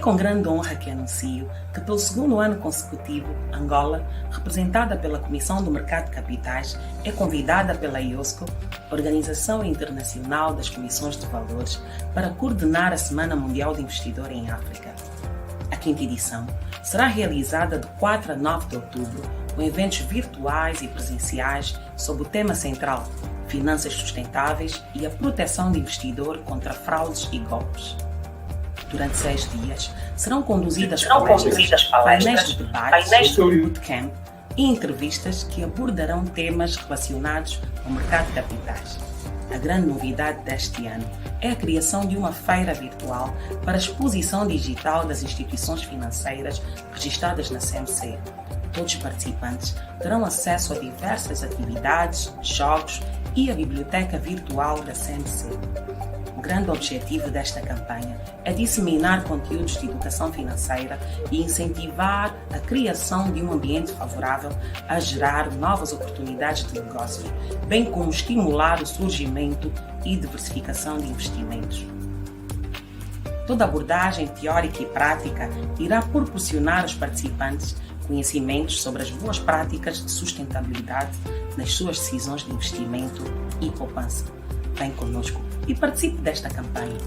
com grande honra que anuncio que, pelo segundo ano consecutivo, Angola, representada pela Comissão do Mercado de Capitais, é convidada pela IOSCO, Organização Internacional das Comissões de Valores, para coordenar a Semana Mundial de Investidor em África. A quinta edição será realizada de 4 a 9 de outubro, com eventos virtuais e presenciais sob o tema central Finanças Sustentáveis e a Proteção do Investidor contra Fraudes e Golpes. Durante 6 dias, serão conduzidas palestras, painéis de debate, bootcamp e entrevistas que abordarão temas relacionados ao mercado de capitais. A grande novidade deste ano é a criação de uma feira virtual para a exposição digital das instituições financeiras registradas na CMC. Todos os participantes terão acesso a diversas atividades, jogos e a biblioteca virtual da CMC. O grande objetivo desta campanha é disseminar conteúdos de educação financeira e incentivar a criação de um ambiente favorável a gerar novas oportunidades de negócios, bem como estimular o surgimento e diversificação de investimentos. Toda abordagem teórica e prática irá proporcionar aos participantes conhecimentos sobre as boas práticas de sustentabilidade nas suas decisões de investimento e poupança. Vem conosco e participe desta campanha.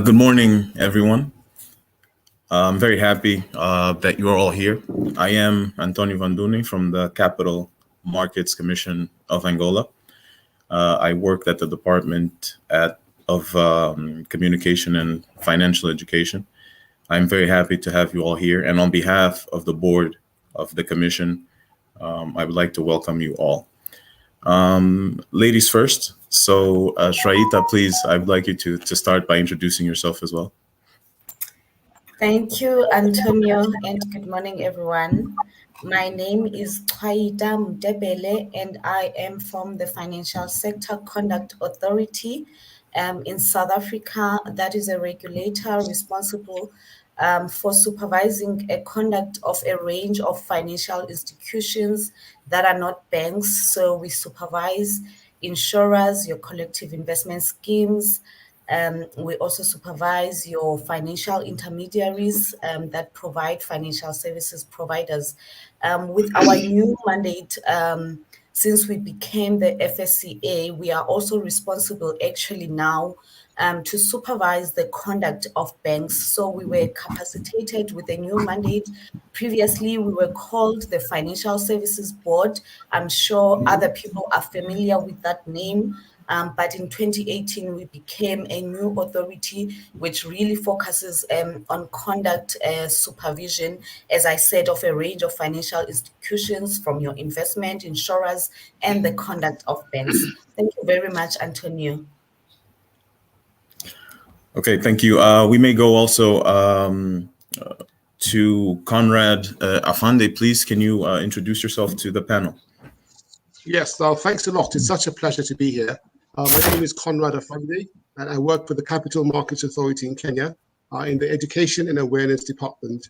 Good morning, everyone. I'm very happy that you are all here. I am António Van-Dúnem from the Capital Markets Commission of Angola. I work at the Department of Communication and Financial Education. I'm very happy to have you all here. And on behalf of the board of the commission, I would like to welcome you all. Ladies first. So Chwayita, please, I would like you to start by introducing yourself as well. Thank you, Antonio, and good morning, everyone. My name is Chwayita Mtebele, and I am from the Financial Sector Conduct Authority in South Africa. That is a regulator responsible for supervising a conduct of a range of financial institutions that are not banks. So we supervise insurers, your collective investment schemes. We also supervise your financial intermediaries that provide financial services providers. With our new mandate, since we became the FSCA, we are also responsible actually now to supervise the conduct of banks. So we were capacitated with a new mandate. Previously, we were called the Financial Services Board. I'm sure other people are familiar with that name. But in 2018, we became a new authority which really focuses on conduct supervision, as I said, of a range of financial institutions, from your investment, insurers, and the conduct of banks. Thank you very much, Antonio. Okay, thank you. We may go also to Konrad. Afande, please, can you introduce yourself to the panel? Yes, thanks a lot. It's such a pleasure to be here. My name is Konrad Afande, and I work for the Capital Markets Authority in Kenya in the Education and Awareness Department.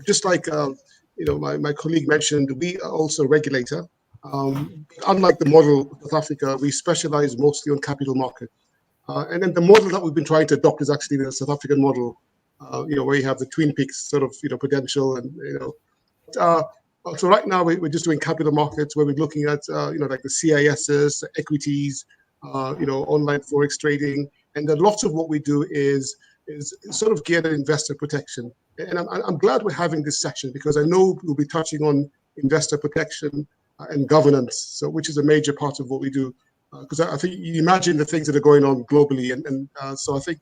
Just like my colleague mentioned, we are also a regulator. Unlike the model of South Africa, we specialize mostly on capital markets. And then the model that we've been trying to adopt is actually the South African model, where you have the Twin Peaks sort of, Prudential and, so right now we're just doing capital markets where we're looking at, like the CISs, equities, online forex trading, and then lots of what we do is sort of geared at investor protection. And I'm glad we're having this session because I know we'll be touching on investor protection and governance, so which is a major part of what we do. because I think you imagine the things that are going on globally, and so I think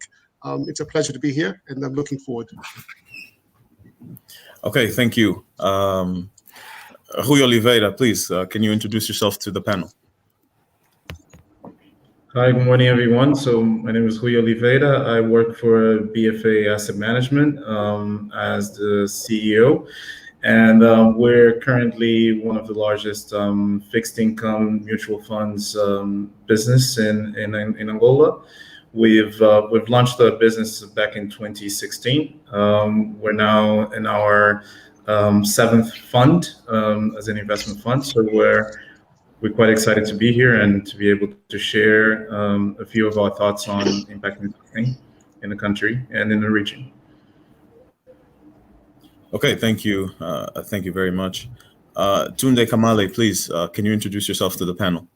it's a pleasure to be here, and I'm looking forward. Okay, thank you. Rui Oliveira, please, can you introduce yourself to the panel? Hi, good morning, everyone. So my name is Rui Oliveira. I work for BFA Asset Management as the CEO. And we're currently one of the largest fixed income mutual funds business in Angola. We've launched the business back in 2016. We're now in our seventh fund as an investment fund. So we're quite excited to be here and to be able to share a few of our thoughts on impact investing in the country and in the region. Okay, thank you. Thank you very much. Tunde Kamali, please, can you introduce yourself to the panel?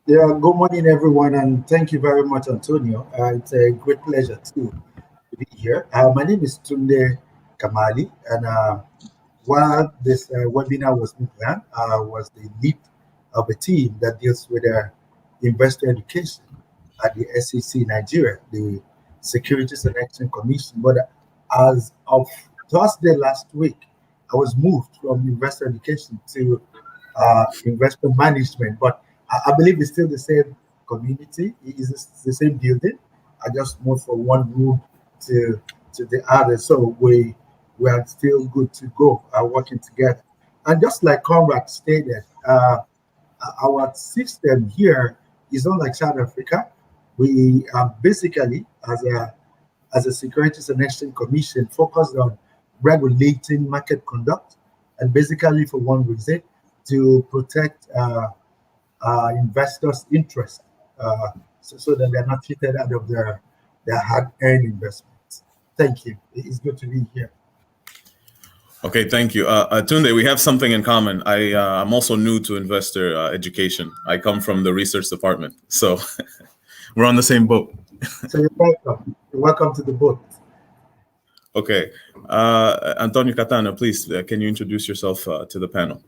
Yeah, good morning, everyone, and thank you very much, Antonio. It's a great pleasure to be here. My name is Tunde Kamali, and while this webinar was being planned, I was the lead of a team that deals with investor education at the SEC Nigeria, the Securities and Exchange Commission. But as of Thursday last week, I was moved from investor education to investor management, but I believe it's still the same community. It's the same building. I just moved from one room to the other, so we are still good to go, working together. And just like Konrad stated, our system here is not like South Africa. We are basically, as a Securities and Exchange Commission, focused on regulating market conduct, and basically for one reason, to protect investors' interest, so that they're not cheated out of their hard-earned investments. Thank you. It's good to be here. Okay, thank you. Tunde, we have something in common. I'm also new to investor education. I come from the research department, so we're on the same boat. So you're welcome. You're welcome to the boat. Okay. António Catana, please, can you introduce yourself to the panel?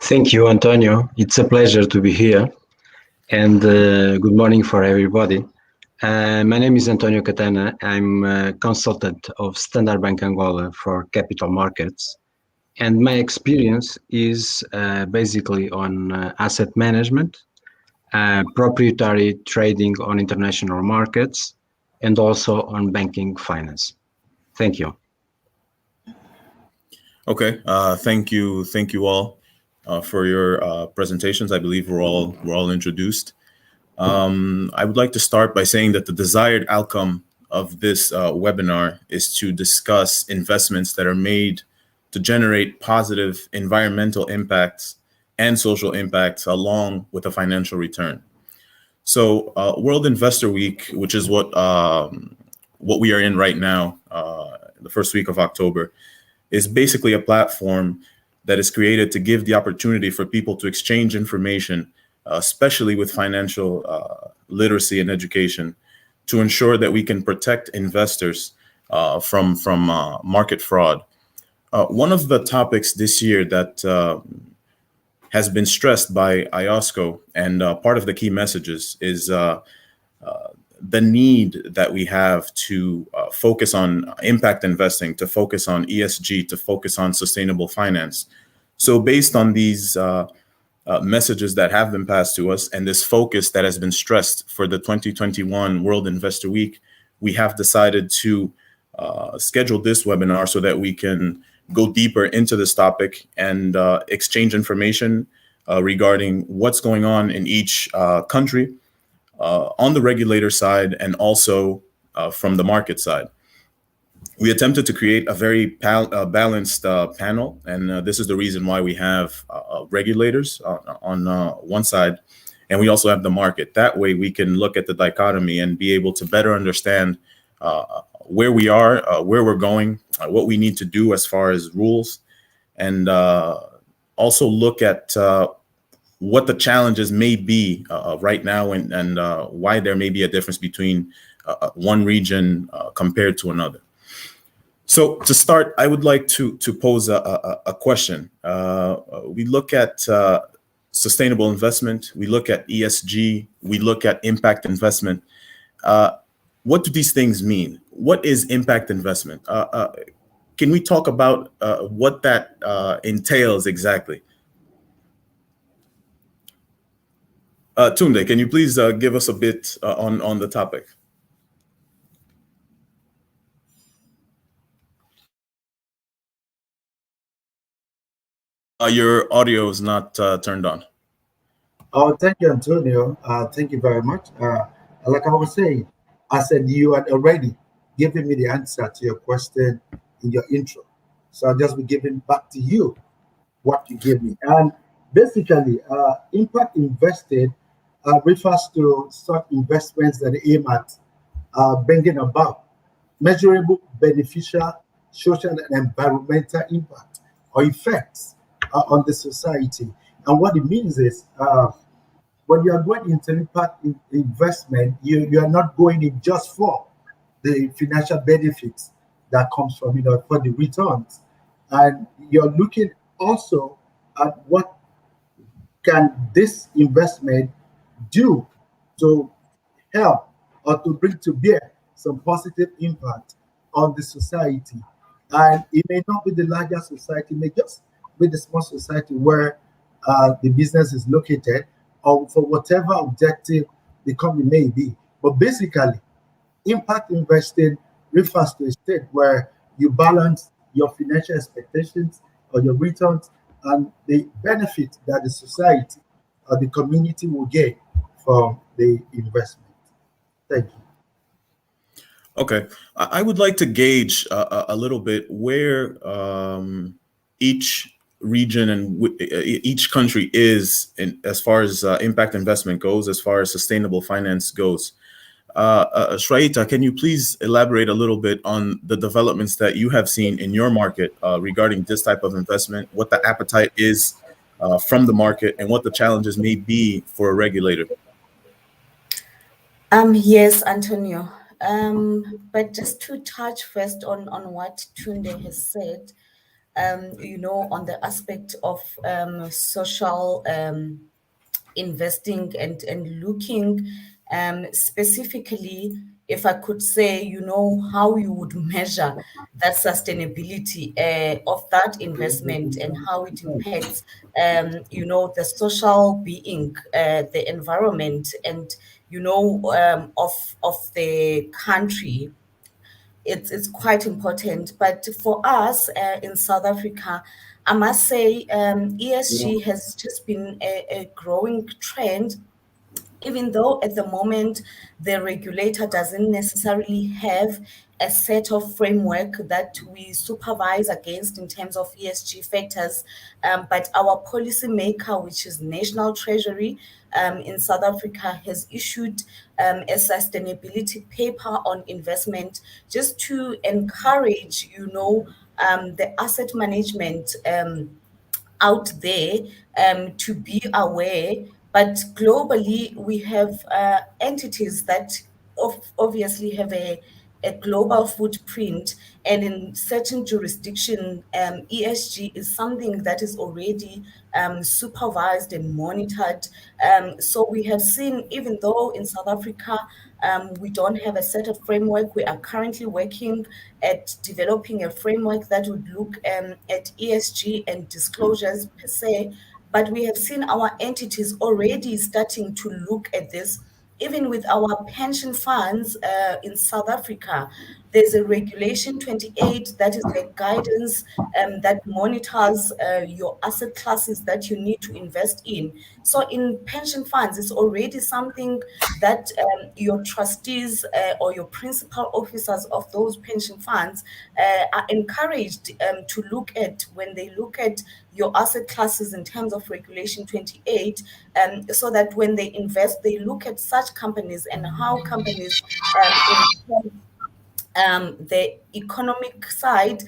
Thank you, Antonio. It's a pleasure to be here, and good morning for everybody. My name is António Catana. I'm a consultant of Standard Bank Angola for capital markets, and my experience is basically on asset management, proprietary trading on international markets, and also on banking finance. Thank you. Okay, thank you all for your presentations. I believe we're all introduced. I would like to start by saying that the desired outcome of this webinar is to discuss investments that are made to generate positive environmental impacts and social impacts along with a financial return. So World Investor Week, which is what we are in right now, the first week of October, is basically a platform that is created to give the opportunity for people to exchange information, especially with financial literacy and education, to ensure that we can protect investors from market fraud. One of the topics this year that has been stressed by IOSCO, and part of the key messages is the need that we have to focus on impact investing, to focus on ESG, to focus on sustainable finance. So based on these messages that have been passed to us and this focus that has been stressed for the 2021 World Investor Week, we have decided to schedule this webinar so that we can go deeper into this topic and exchange information regarding what's going on in each country, on the regulator side, and also from the market side. We attempted to create a very balanced panel, and this is the reason why we have regulators on one side, and we also have the market. That way we can look at the dichotomy and be able to better understand where we are, where we're going, what we need to do as far as rules, and also look at what the challenges may be right now, and why there may be a difference between one region compared to another. So to start, I would like to pose a question. We look at sustainable investment, we look at ESG, we look at impact investment. What do these things mean? What is impact investment? Can we talk about what that entails exactly? Tunde, can you please give us a bit on the topic? Your audio is not turned on. Oh, thank you, Antonio. Thank you very much. Like I was saying, I said you had already given me the answer to your question in your intro. So I'll just be giving back to you what you gave me. And basically, impact invested refers to such investments that aim at bringing about measurable beneficial social and environmental impact or effects on the society. And what it means is when you are going into impact investment, you are not going in just for the financial benefits that comes from, for the returns. And you're looking also at what can this investment do to help or to bring to bear some positive impact on the society. And it may not be the larger society, it may just be the small society where the business is located or for whatever objective the company may be. But basically, impact investing refers to a state where you balance your financial expectations or your returns and the benefit that the society or the community will get from the investment. Thank you. Okay, I would like to gauge a little bit where each region and each country is as far as impact investment goes, as far as sustainable finance goes. Chwayita, can you please elaborate a little bit on the developments that you have seen in your market regarding this type of investment, what the appetite is from the market, and what the challenges may be for a regulator? Yes, Antonio. But just to touch first on what Tunde has said, on the aspect of social investing and looking specifically, if I could say, how you would measure that sustainability of that investment and how it impacts, the social being, the environment, and of the country. It's quite important. But for us in South Africa, I must say ESG has just been a growing trend, even though at the moment the regulator doesn't necessarily have a set of framework that we supervise against in terms of ESG factors. But our policy maker, which is National Treasury in South Africa, has issued a sustainability paper on investment just to encourage, the asset management out there to be aware. But globally, we have entities that obviously have a global footprint, and in certain jurisdiction, ESG is something that is already supervised and monitored. So we have seen, even though in South Africa we don't have a set of framework, we are currently working at developing a framework that would look at ESG and disclosures per se. But we have seen our entities already starting to look at this. Even with our pension funds in South Africa, there's a regulation 28 that is the guidance that monitors your asset classes that you need to invest in. So in pension funds, it's already something that your trustees or your principal officers of those pension funds are encouraged to look at when they look at your asset classes in terms of regulation 28, so that when they invest, they look at such companies and how companies the economic side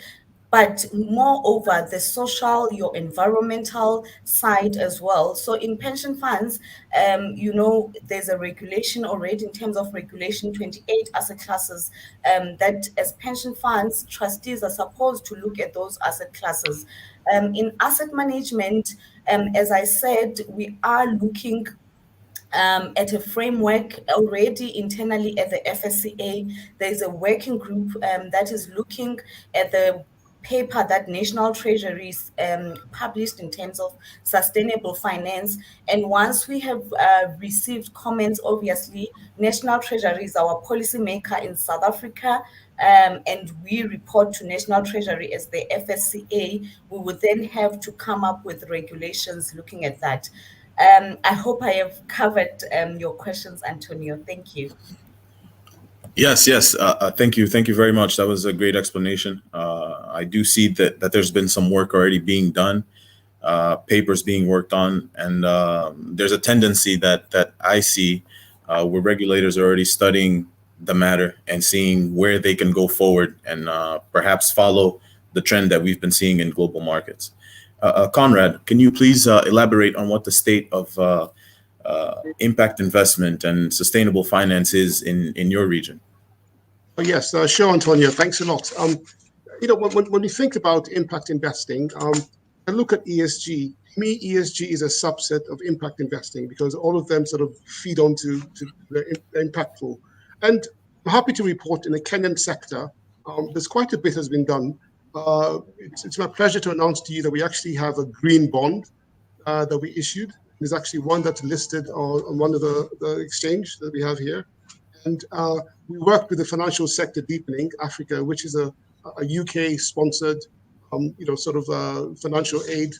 but moreover, the social, your environmental side as well. So in pension funds, there's a regulation already in terms of Regulation 28 asset classes, that as pension funds, trustees are supposed to look at those asset classes. In asset management, as I said, we are looking at a framework already internally at the FSCA. There's a working group that is looking at the paper that National Treasuries published in terms of sustainable finance. And once we have received comments, obviously, National Treasury is our policymaker in South Africa, and we report to National Treasury as the FSCA. We would then have to come up with regulations looking at that. I hope I have covered your questions, Antonio. Thank you. Yes. Thank you very much. That was a great explanation. I do see that there's been some work already being done, papers being worked on, and there's a tendency that I see where regulators are already studying the matter and seeing where they can go forward and perhaps follow the trend that we've been seeing in global markets. Konrad, can you please elaborate on what the state of impact investment and sustainable finance is in your region? Oh, yes, sure, Antonio. Thanks a lot. When we think about impact investing, I look at ESG. To me, ESG is a subset of impact investing because all of them sort of feed onto the impactful. And I'm happy to report in the Kenyan sector, there's quite a bit has been done. It's my pleasure to announce to you that we actually have a green bond that we issued. There's actually one that's listed on one of the exchange that we have here. And we work with the Financial Sector Deepening Africa, which is a UK-sponsored, financial aid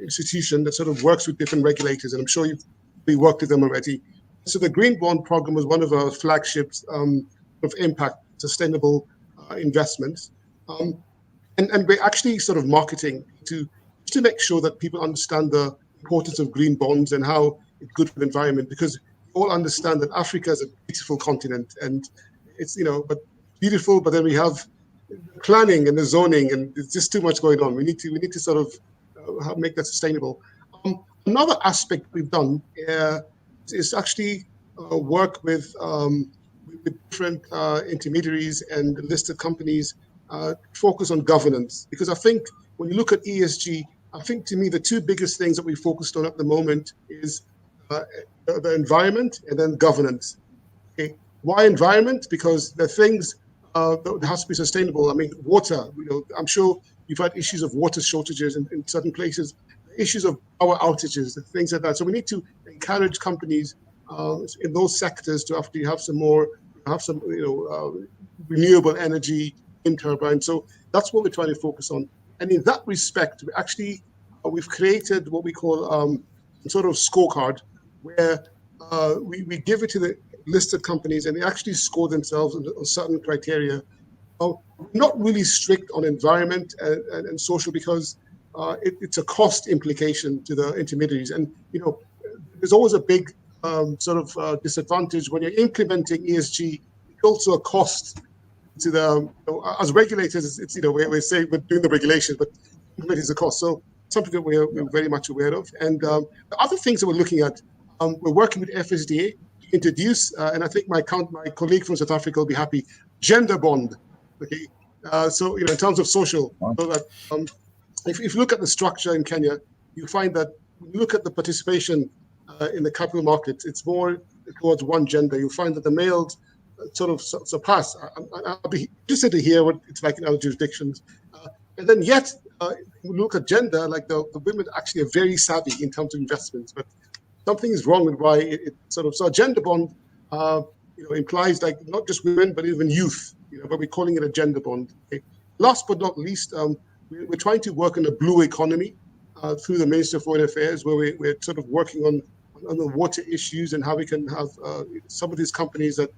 institution that sort of works with different regulators. And I'm sure we worked with them already. So the Green Bond Program was one of our flagships of impact, sustainable investments. And we're actually sort of marketing to make sure that people understand the importance of green bonds and how it's good for the environment, because we all understand that Africa is a beautiful continent and it's, but beautiful, but then we have planning and the zoning and there's just too much going on. We need to sort of make that sustainable. Another aspect we've done is actually work with different intermediaries and listed companies, focus on governance. Because I think when you look at ESG, I think to me the two biggest things that we focused on at the moment is the environment and then governance. Okay, why environment? Because the things that has to be sustainable. I mean, water. I'm sure you've had issues of water shortages in certain places, issues of power outages, and things like that. So we need to encourage companies in those sectors to actually have some renewable energy in turbines. So that's what we're trying to focus on. And in that respect, we've created what we call sort of scorecard, where we give it to the listed companies and they actually score themselves on certain criteria. Not really strict on environment and social because it's a cost implication to the intermediaries. And, there's always a big disadvantage when you're implementing ESG. It's also a cost to the, as regulators, it's, we say we're doing the regulations, but implementing is a cost. So something that we're very much aware of. And the other things that we're looking at, we're working with FSDA to introduce, and I think my colleague from South Africa will be happy, gender bond. Okay, so in terms of social, so that if you look at the structure in Kenya, you find that when you look at the participation in the capital markets, it's more towards one gender. You'll find that the males sort of surpass. I'll be interested to hear what it's like in other jurisdictions. And then yet, when you look at gender, like the women actually are very savvy in terms of investments, but something is wrong with why it sort of, so a gender bond, implies like not just women, but even youth, but we're calling it a gender bond. Okay. Last but not least, we're trying to work on a blue economy through the Ministry of Foreign Affairs, where we're sort of working on the water issues and how we can have some of these companies that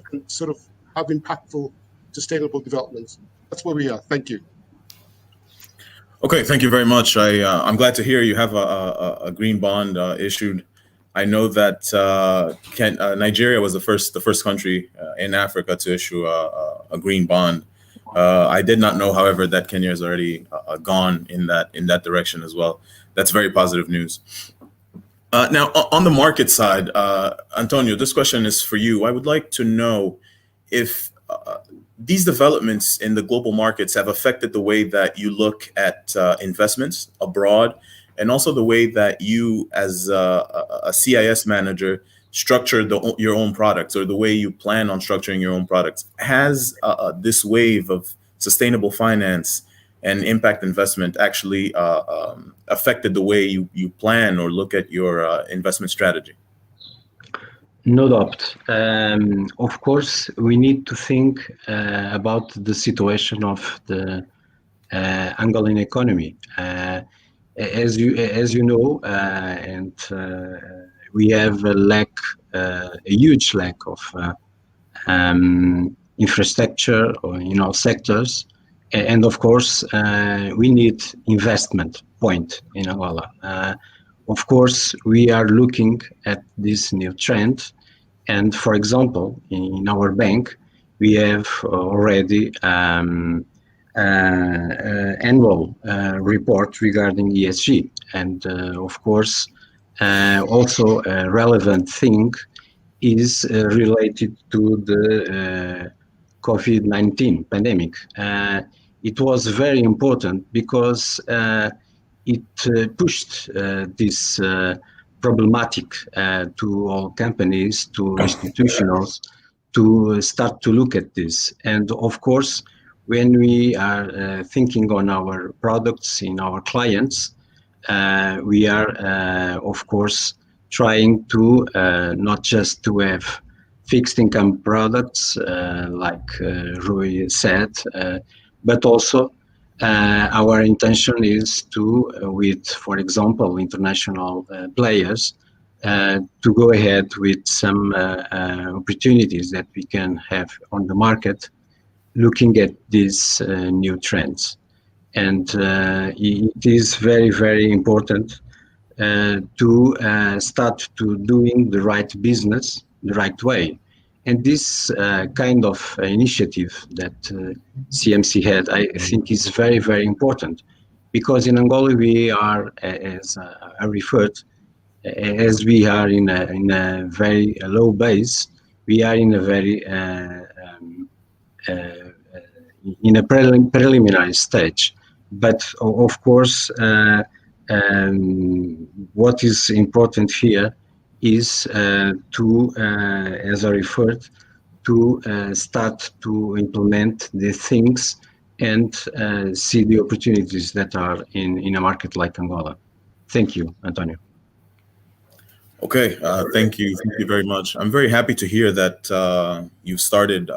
can sort of have impactful, sustainable developments. That's where we are. Thank you. Okay, thank you very much. I'm glad to hear you have a green bond issued. I know that Nigeria was the first country in Africa to issue a green bond. I did not know, however, that Kenya has already gone in that direction as well. That's very positive news. Now, on the market side, Antonio, this question is for you. I would like to know if these developments in the global markets have affected the way that you look at investments abroad, and also the way that you, as a CIS manager, structure your own products, or the way you plan on structuring your own products. Has this wave of sustainable finance and impact investment actually affected the way you plan or look at your investment strategy? No doubt. Of course, we need to think about the situation of the Angolan economy. As you know, and we have a huge lack of infrastructure in all sectors, and of course we need investment point in Angola. Of course, we are looking at this new trend, and for example, in our bank, we have already annual report regarding ESG, and of course, also a relevant thing is related to the COVID-19 pandemic. It was very important because it pushed this problematic to all companies, to institutionals, to start to look at this. And of course, when we are thinking on our products in our clients, we are, of course, trying to not just to have fixed income products, like Rui said, but also our intention is to, with, for example, international players, to go ahead with some opportunities that we can have on the market, looking at these new trends. And it is very, very important to start to doing the right business the right way. And this kind of initiative that CMC had, I think, is very, very important, because in Angola we are, as I referred, as we are in a very low base, we are in a very in a preliminary stage. But of course, what is important here is to, as I referred, to start to implement the things and see the opportunities that are in a market like Angola. Thank you, Antonio. Okay, thank you very much. I'm very happy to hear that you started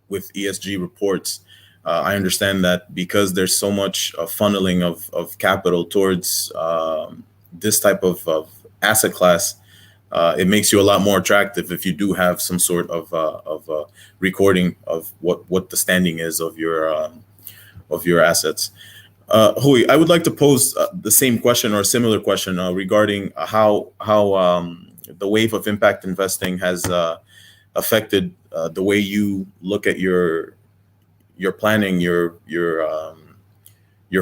with ESG reports. I understand that because there's so much funneling of capital towards this type of asset class, it makes you a lot more attractive if you do have some sort of recording of what the standing is of your assets. Rui, I would like to pose the same question or a similar question regarding how the wave of impact investing has affected the way you look at your planning, your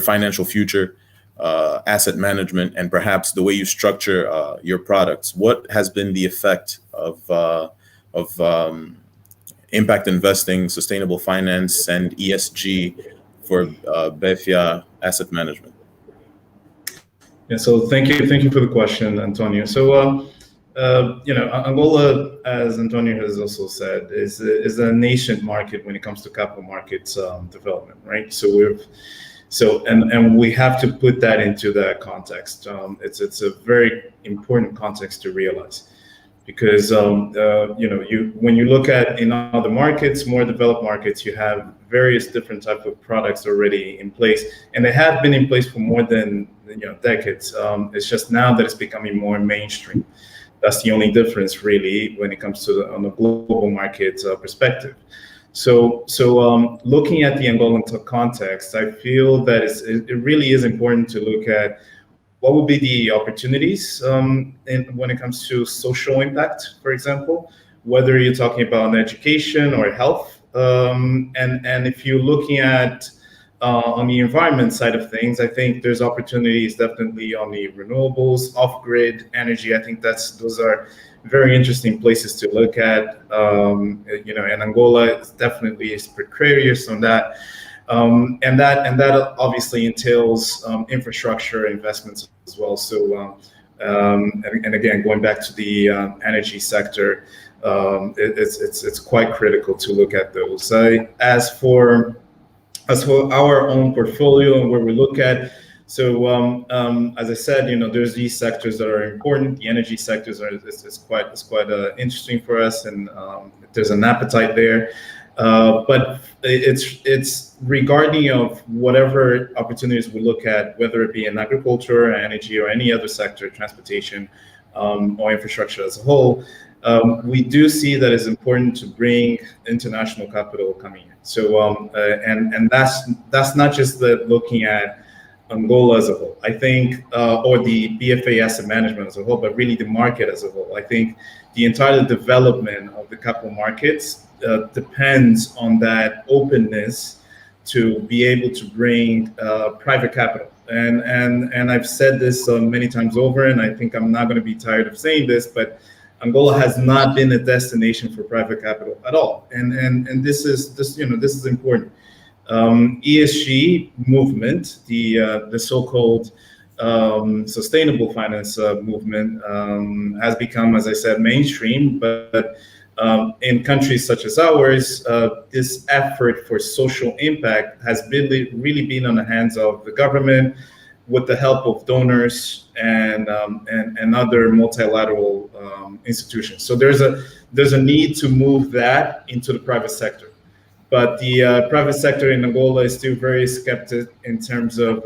financial future, asset management, and perhaps the way you structure your products. What has been the effect of impact investing, sustainable finance, and ESG for Befia Asset Management? Yeah, so thank you for the question, Antonio. So Angola, as Antonio has also said, is a nascent market when it comes to capital markets development, right? So we have to put that into that context. It's a very important context to realize, because when you look at in other markets, more developed markets, you have various different types of products already in place, and they have been in place for more than decades. It's just now that it's becoming more mainstream. That's the only difference, really, when it comes to on the global market perspective. So looking at the Angolan context, I feel that it really is important to look at what would be the opportunities when it comes to social impact, for example, whether you're talking about education or health, And if you're looking at on the environment side of things, I think there's opportunities definitely on the renewables, off-grid energy. I think those are very interesting places to look at. And Angola definitely is precarious on that. And that obviously entails infrastructure investments as well. So, and again, going back to the energy sector, it's quite critical to look at those. As for our own portfolio and where we look at, so as I said, there's these sectors that are important. The energy sectors is quite interesting for us, and there's an appetite there. But it's regarding of whatever opportunities we look at, whether it be in agriculture, energy, or any other sector, transportation, or infrastructure as a whole. We do see that it's important to bring international capital coming in. So, and that's not just looking at Angola as a whole, I think, or the BFA asset management as a whole, but really the market as a whole. I think the entire development of the capital markets depends on that openness to be able to bring private capital. And I've said this many times over, and I think I'm not going to be tired of saying this, but Angola has not been a destination for private capital at all, and this is important. ESG movement, the so-called sustainable finance movement, has become, as I said, mainstream. But in countries such as ours, this effort for social impact has really been on the hands of the government, with the help of donors and other multilateral institutions. So there's a need to move that into the private sector. But the private sector in Angola is still very skeptic in terms of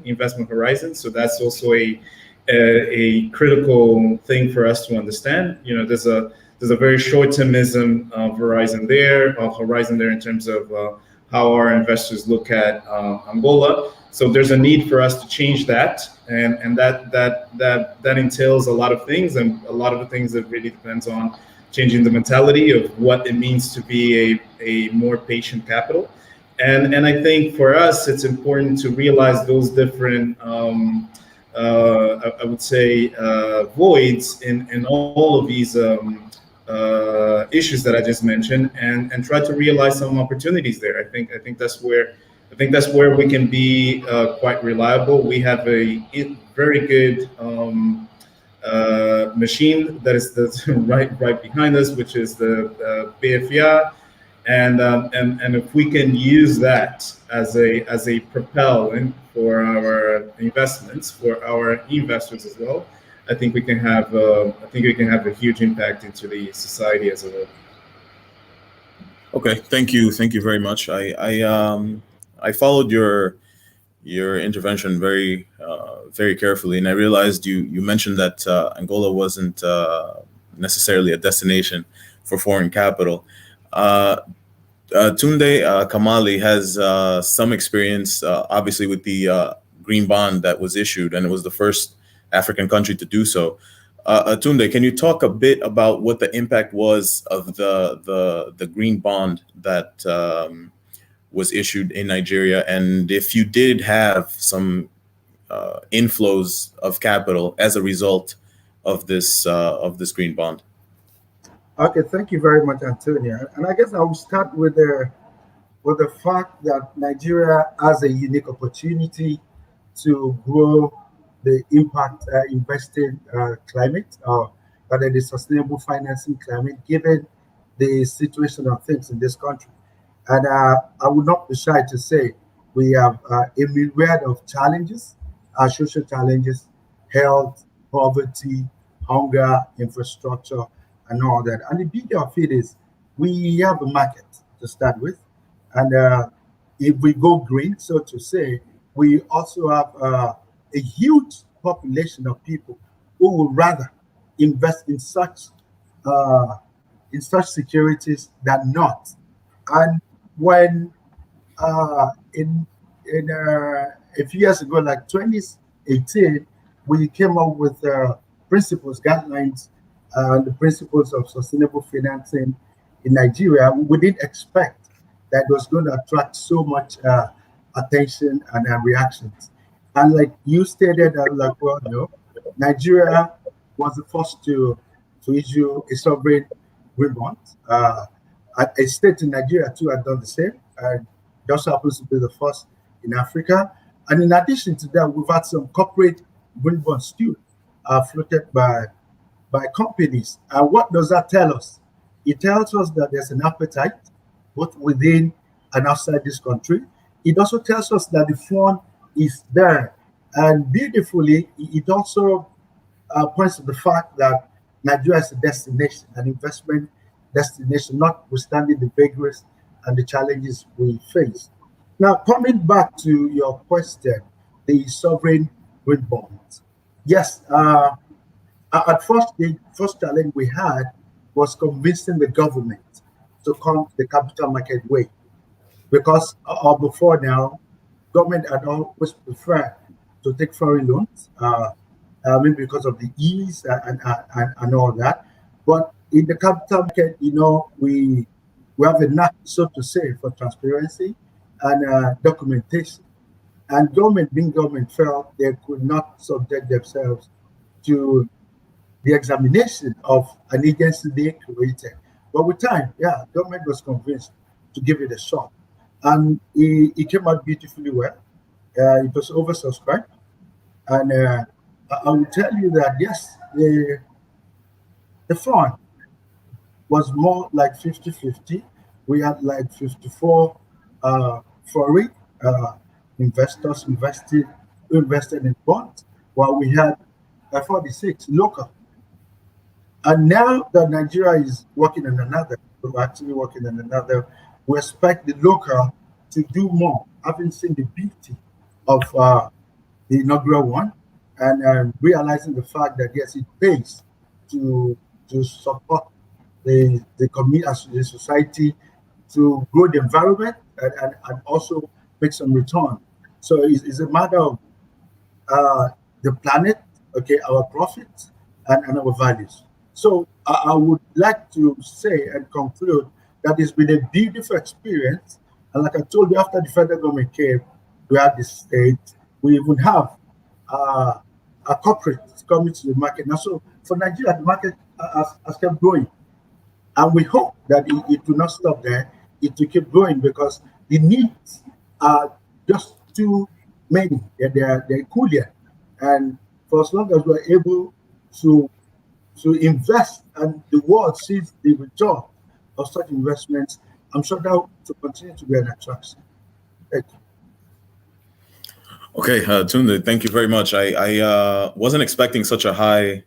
investment horizon. So that's also a critical thing for us to understand. There's a very short-termism horizon there in terms of how our investors look at Angola. So there's a need for us to change that, and that entails a lot of things, and a lot of the things that really depends on changing the mentality of what it means to be a more patient capital. And I think for us, it's important to realize those different, I would say, voids in all of these issues that I just mentioned, and try to realize some opportunities there. I think that's where we can be quite reliable. We have a very good machine that's right behind us, which is the BFA, and if we can use that as a propellant for our investments, for our investors as well, I think we can have a huge impact into the society as a whole. Okay, thank you very much. I followed your intervention very carefully, and I realized you mentioned that Angola wasn't necessarily a destination for foreign capital. Tunde Kamali has some experience, obviously, with the green bond that was issued, and it was the first African country to do so. Tunde, can you talk a bit about what the impact was of the green bond that was issued in Nigeria, and if you did have some inflows of capital as a result of this green bond? Okay, thank you very much, Antonio. And I guess I will start with the fact that Nigeria has a unique opportunity to grow the impact investing climate, but the sustainable financing climate, given the situation of things in this country. And I would not be shy to say we have a myriad of challenges, social challenges, health, poverty, hunger, infrastructure, and all that. And the beauty of it is we have a market to start with. And if we go green, so to say, we also have a huge population of people who would rather invest in such securities than not. And when in a few years ago, like 2018, we came up with principles, guidelines, the principles of sustainable financing in Nigeria, we didn't expect that it was going to attract so much attention and reactions. And like you stated, Nigeria was the first to issue a sovereign green bond. A state in Nigeria too had done the same, and it also happens to be the first in Africa. And in addition to that, we've had some corporate green bonds too, floated by companies. And what does that tell us? It tells us that there's an appetite both within and outside this country. It also tells us that the fund is there. And beautifully, it also points to the fact that Nigeria is a destination, an investment destination, notwithstanding the vagaries and the challenges we face. Now, coming back to your question, the sovereign green bonds. Yes, at first, the first challenge we had was convincing the government to come the capital market way, because before now, government had always preferred to take foreign loans, maybe because of the ease and all that. But in the capital market, we have a knack, so to say, for transparency and documentation. And government, being government, felt they could not subject themselves to the examination of an agency they created. But with time, government was convinced to give it a shot. And it came out beautifully well. It was oversubscribed. And I will tell you that, yes, the fund was more like 50-50. We had like 54 foreign investors who invested in bonds, while we had 46 local. And now that Nigeria is working on another, we're actually working on another, we expect the local to do more, having seen the beauty of the inaugural one, and realizing the fact that, yes, it pays to support the community, as the society, to grow the environment and also make some return. So it's a matter of the planet, okay, our profits and our values. So I would like to say and conclude that it's been a beautiful experience. And like I told you, after the federal government came, we had the state, we even have a corporate coming to the market. Now, so for Nigeria, the market has kept growing. And we hope that it will not stop there. It will keep growing, because the needs are just too many. They're cooler. And for as long as we're able to invest and the world sees the return of such investments, I'm sure that will continue to be an attraction. Thank you. Okay, Tunde, thank you very much. I wasn't expecting such a high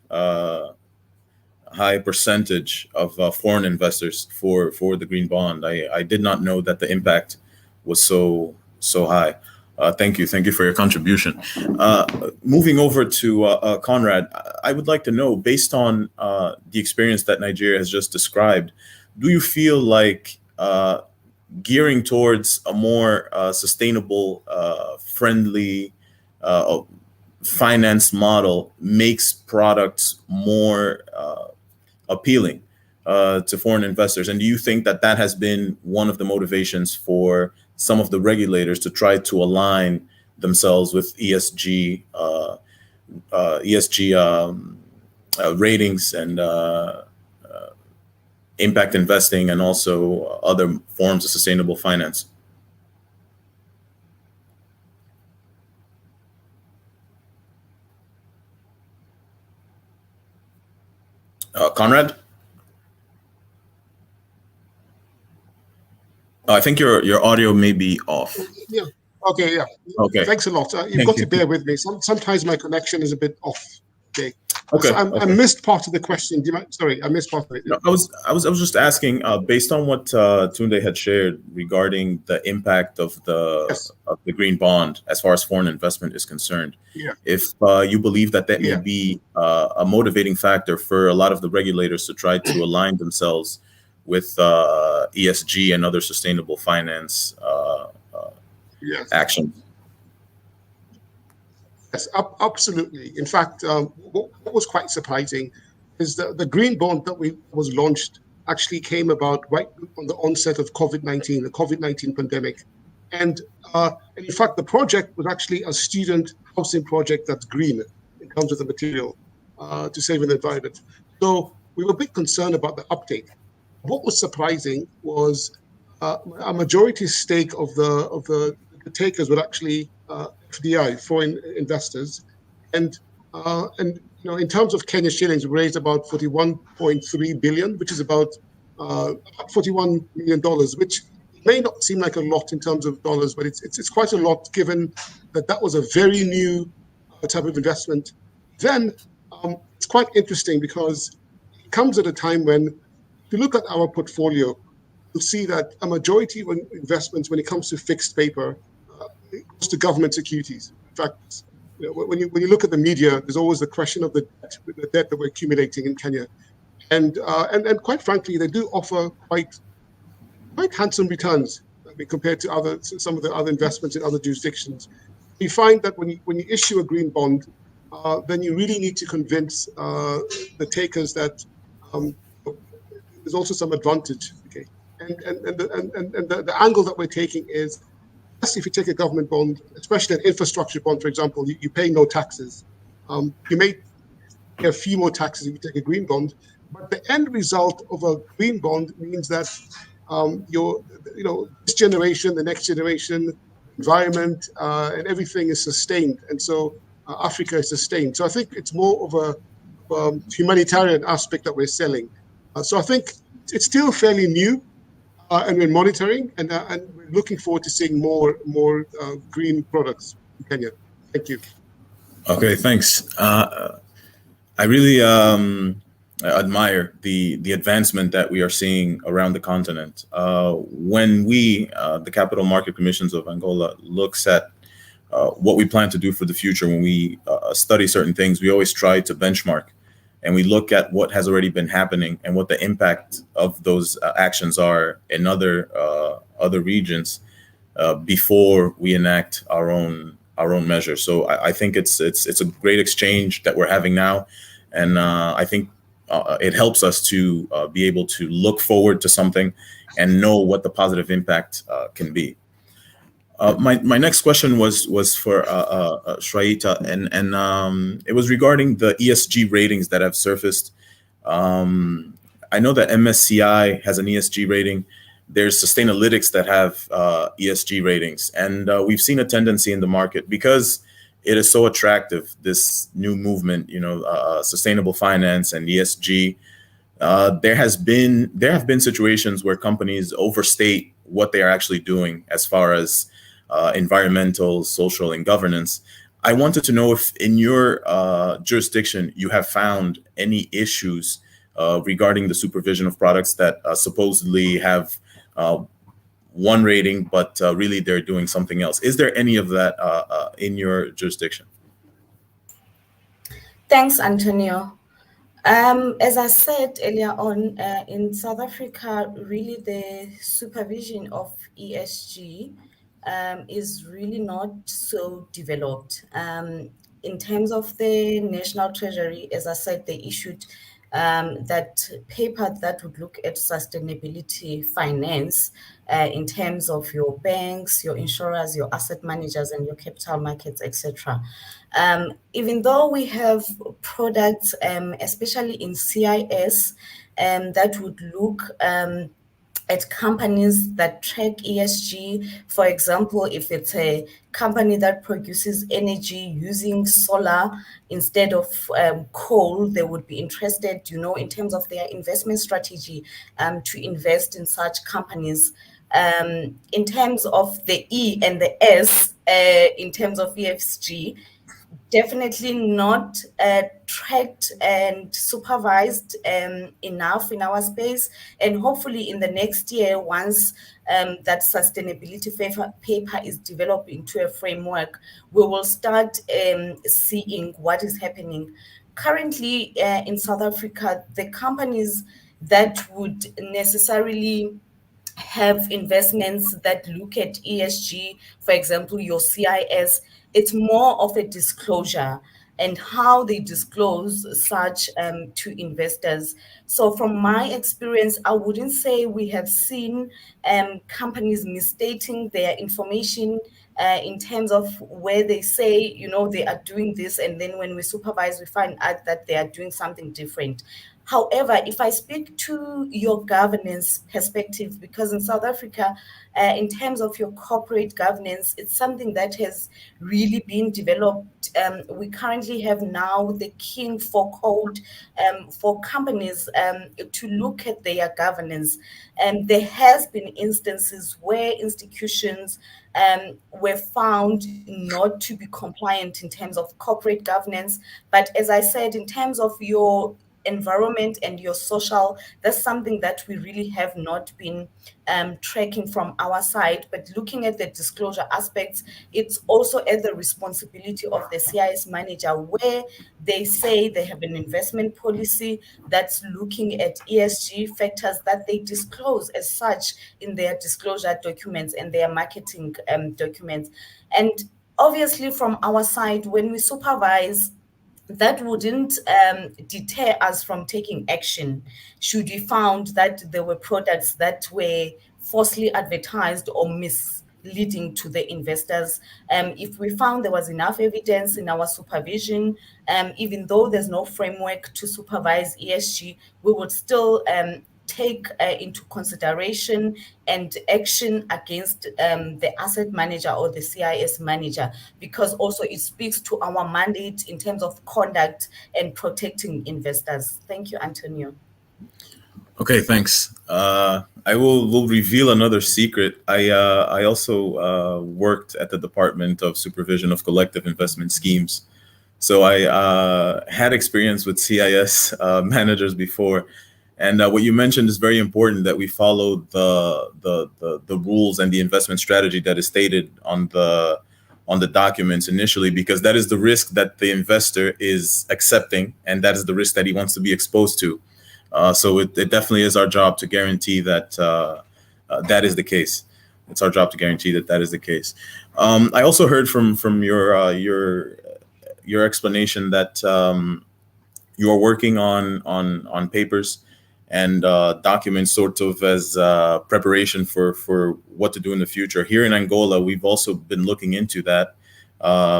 percentage of foreign investors for the green bond. I did not know that the impact was so high. Thank you for your contribution. Moving over to Konrad, I would like to know, based on the experience that Nigeria has just described, do you feel like gearing towards a more sustainable, friendly finance model makes products more appealing to foreign investors? And do you think that has been one of the motivations for some of the regulators to try to align themselves with ESG ratings and impact investing, and also other forms of sustainable finance? Konrad? I think your audio may be off. Yeah. Okay. Yeah. Okay. Thanks a lot. You've got to bear with me. Sometimes my connection is a bit off. Okay. Okay. So I missed part of the question. Sorry, I missed part of it. No, I was just asking, based on what Tunde had shared regarding the impact of the green bond as far as foreign investment is concerned. Yeah. If you believe that may be a motivating factor for a lot of the regulators to try to align themselves with ESG and other sustainable finance actions. Yes, absolutely. In fact, what was quite surprising is that the green bond that was launched actually came about right on the onset of COVID-19, the COVID-19 pandemic. And in fact, the project was actually a student housing project that's green in terms of the material to save an environment. So we were a bit concerned about the uptake. What was surprising was a majority stake of the takers were actually FDI, foreign investors, and in terms of Kenya shillings, we raised about 41.3 billion, which is about $41 million, which may not seem like a lot in terms of dollars, but it's quite a lot given that was a very new type of investment. Then it's quite interesting because it comes at a time when, if you look at our portfolio, you'll see that a majority of investments, when it comes to fixed paper, it goes to government securities. In fact, when you look at the media, there's always the question of the debt that we're accumulating in Kenya, and quite frankly, they do offer quite handsome returns compared to some of the other investments in other jurisdictions. You find that when you issue a green bond, then you really need to convince the takers that there's also some advantage. Okay, and the angle that we're taking is, if you take a government bond, especially an infrastructure bond, for example, you pay no taxes. You may pay a few more taxes if you take a green bond, but the end result of a green bond means that this generation, the next generation, environment, and everything is sustained, and so Africa is sustained. So I think it's more of a humanitarian aspect that we're selling. So I think it's still fairly new. And we're monitoring, and we're looking forward to seeing more green products in Kenya. Thank you. Okay, thanks. I really admire the advancement that we are seeing around the continent. When the Capital Market Commissions of Angola, looks at what we plan to do for the future, when we study certain things, we always try to benchmark. And we look at what has already been happening and what the impact of those actions are in other regions before we enact our own measures. So I think it's a great exchange that we're having now, and I think it helps us to be able to look forward to something and know what the positive impact can be. My next question was for Chwayita, and it was regarding the ESG ratings that have surfaced. I know that MSCI has an ESG rating. There's Sustainalytics that have ESG ratings, and we've seen a tendency in the market, because it is so attractive, this new movement, sustainable finance and ESG. There have been situations where companies overstate what they are actually doing as far as environmental, social, and governance. I wanted to know if in your jurisdiction you have found any issues regarding the supervision of products that supposedly have one rating, but really they're doing something else. Is there any of that in your jurisdiction? Thanks, Antonio. As I said earlier on, in South Africa, really the supervision of ESG is really not so developed. In terms of the National Treasury, as I said, they issued that paper that would look at sustainability finance in terms of your banks, your insurers, your asset managers, and your capital markets, etc. Even though we have products, especially in CIS, that would look at companies that track ESG. For example, if it's a company that produces energy using solar instead of coal, they would be interested, in terms of their investment strategy, to invest in such companies. In terms of the E and the S, in terms of ESG, definitely not tracked and supervised enough in our space. And hopefully in the next year, once that sustainability paper is developed into a framework, we will start seeing what is happening. Currently in South Africa, the companies that would necessarily have investments that look at ESG, for example, your CIS, it's more of a disclosure. and how they disclose such to investors. So from my experience, I wouldn't say we have seen companies misstating their information in terms of where they say, they are doing this, and then when we supervise, we find out that they are doing something different. However, if I speak to your governance perspective, because in South Africa, in terms of your corporate governance, it's something that has really been developed. We currently have now the King for Code for companies to look at their governance. There has been instances where institutions were found not to be compliant in terms of corporate governance. But as I said, in terms of your environment and your social, that's something that we really have not been tracking from our side. But looking at the disclosure aspects, it's also at the responsibility of the CIS manager, where they say they have an investment policy that's looking at ESG factors that they disclose as such in their disclosure documents and their marketing documents. And obviously from our side, when we supervise, that wouldn't deter us from taking action should we found that there were products that were falsely advertised or misleading to the investors. If we found there was enough evidence in our supervision, even though there's no framework to supervise ESG, we would still take into consideration and action against the asset manager or the CIS manager, because also it speaks to our mandate in terms of conduct and protecting investors. Thank you, Antonio. Okay, thanks. I will reveal another secret. I also worked at the Department of Supervision of Collective Investment Schemes. So I had experience with CIS managers before. And what you mentioned is very important, that we follow the rules and the investment strategy that is stated on the documents initially, because that is the risk that the investor is accepting, and that is the risk that he wants to be exposed to. So it definitely is our job to guarantee that that is the case. It's our job to guarantee that that is the case. I also heard from your explanation that you are working on papers and documents sort of as preparation for what to do in the future. Here in Angola, we've also been looking into that.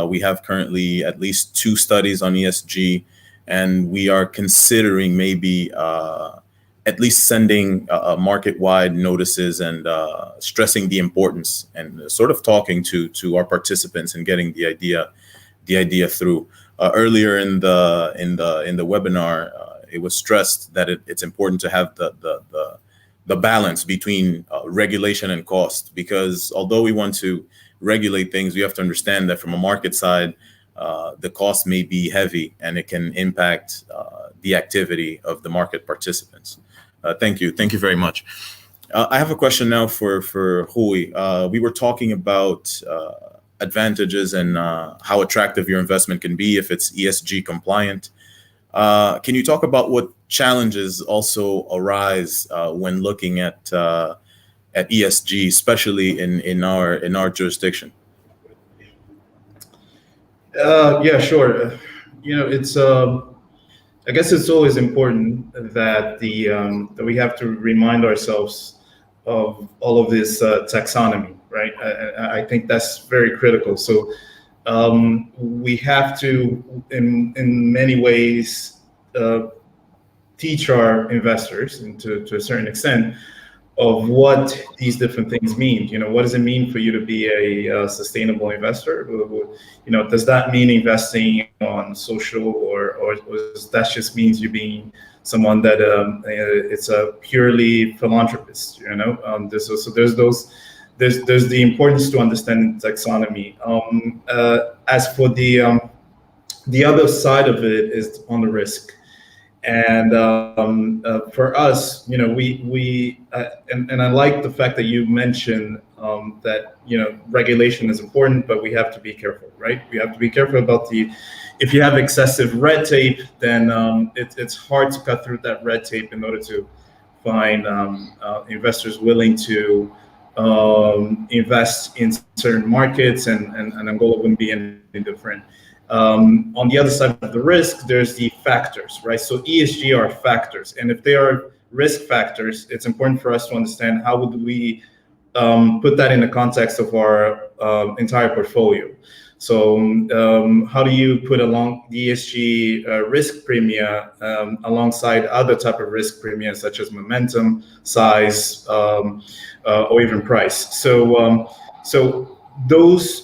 We have currently at least 2 studies on ESG, and we are considering maybe at least sending market-wide notices and stressing the importance and sort of talking to our participants and getting the idea through. Earlier in the webinar, it was stressed that it's important to have the balance between regulation and cost, because although we want to regulate things, we have to understand that from a market side, the cost may be heavy and it can impact the activity of the market participants. Thank you very much. I have a question now for Rui. We were talking about advantages and how attractive your investment can be if it's ESG compliant. Can you talk about what challenges also arise when looking at ESG, especially in our jurisdiction? Yeah, sure. It's I guess it's always important that that we have to remind ourselves of all of this taxonomy, right? I think that's very critical. So we have to, in many ways, teach our investors, and to a certain extent, of what these different things mean. What does it mean for you to be a sustainable investor? Does that mean investing on social, or that just means you being someone that it's a purely philanthropist? There's the importance to understand taxonomy. As for the other side of it is on the risk. And for us, we and I like the fact that you mentioned that regulation is important, but we have to be careful, right? We have to be careful about if you have excessive red tape, then it's hard to cut through that red tape in order to find investors willing to invest in certain markets, and Angola wouldn't be any different. On the other side of the risk, there's the factors, right? So ESG are factors, and if they are risk factors, it's important for us to understand how would we put that in the context of our entire portfolio. So how do you put along the ESG risk premia alongside other type of risk premia, such as momentum, size, or even price? So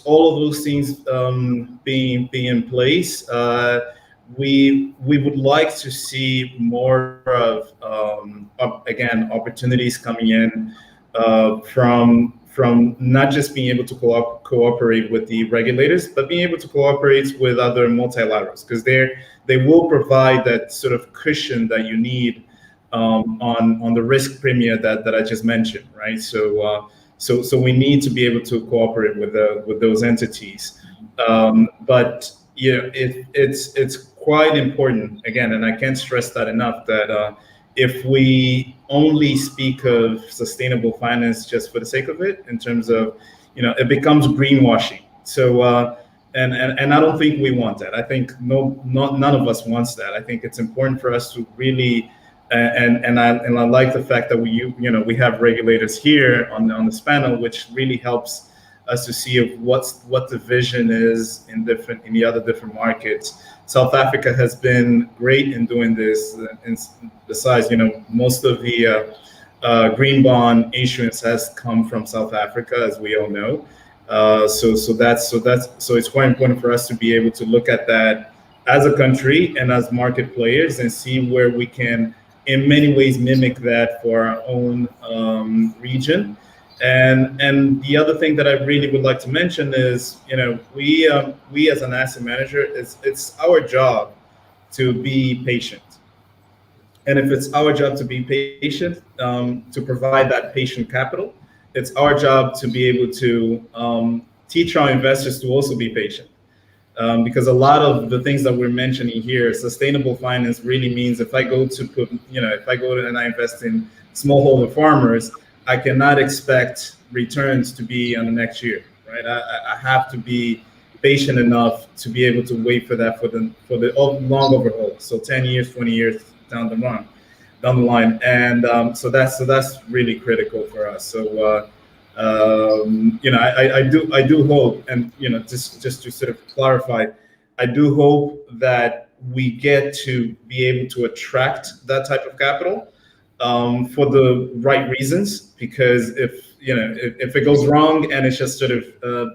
all of those things being in place, we would like to see more of again, opportunities coming in from not just being able to cooperate with the regulators, but being able to cooperate with other multilaterals, because they will provide that sort of cushion that you need on the risk premia that I just mentioned, right? So we need to be able to cooperate with those entities, but it's quite important, again, and I can't stress that enough, that if we only speak of sustainable finance just for the sake of it, in terms of, it becomes greenwashing. So, and I don't think we want that. I think none of us wants that. I think it's important for us to really, and I like the fact that we have regulators here on this panel, which really helps us to see of what the vision is in the other different markets. South Africa has been great in doing this. And besides, most of the green bond issuance has come from South Africa, as we all know. So it's quite important for us to be able to look at that as a country and as market players, and see where we can, in many ways, mimic that for our own region. And the other thing that I really would like to mention is, we as an asset manager, it's our job to be patient. And if it's our job to be patient, to provide that patient capital, it's our job to be able to teach our investors to also be patient. Because a lot of the things that we're mentioning here, sustainable finance really means if I go and I invest in smallholder farmers, I cannot expect returns to be on the next year, right? I have to be patient enough to be able to wait for that for the long overhaul. So 10 years, 20 years down the line, and so that's really critical for us. So I do hope, and just to sort of clarify, I do hope that we get to be able to attract that type of capital for the right reasons, because if it goes wrong and it just sort of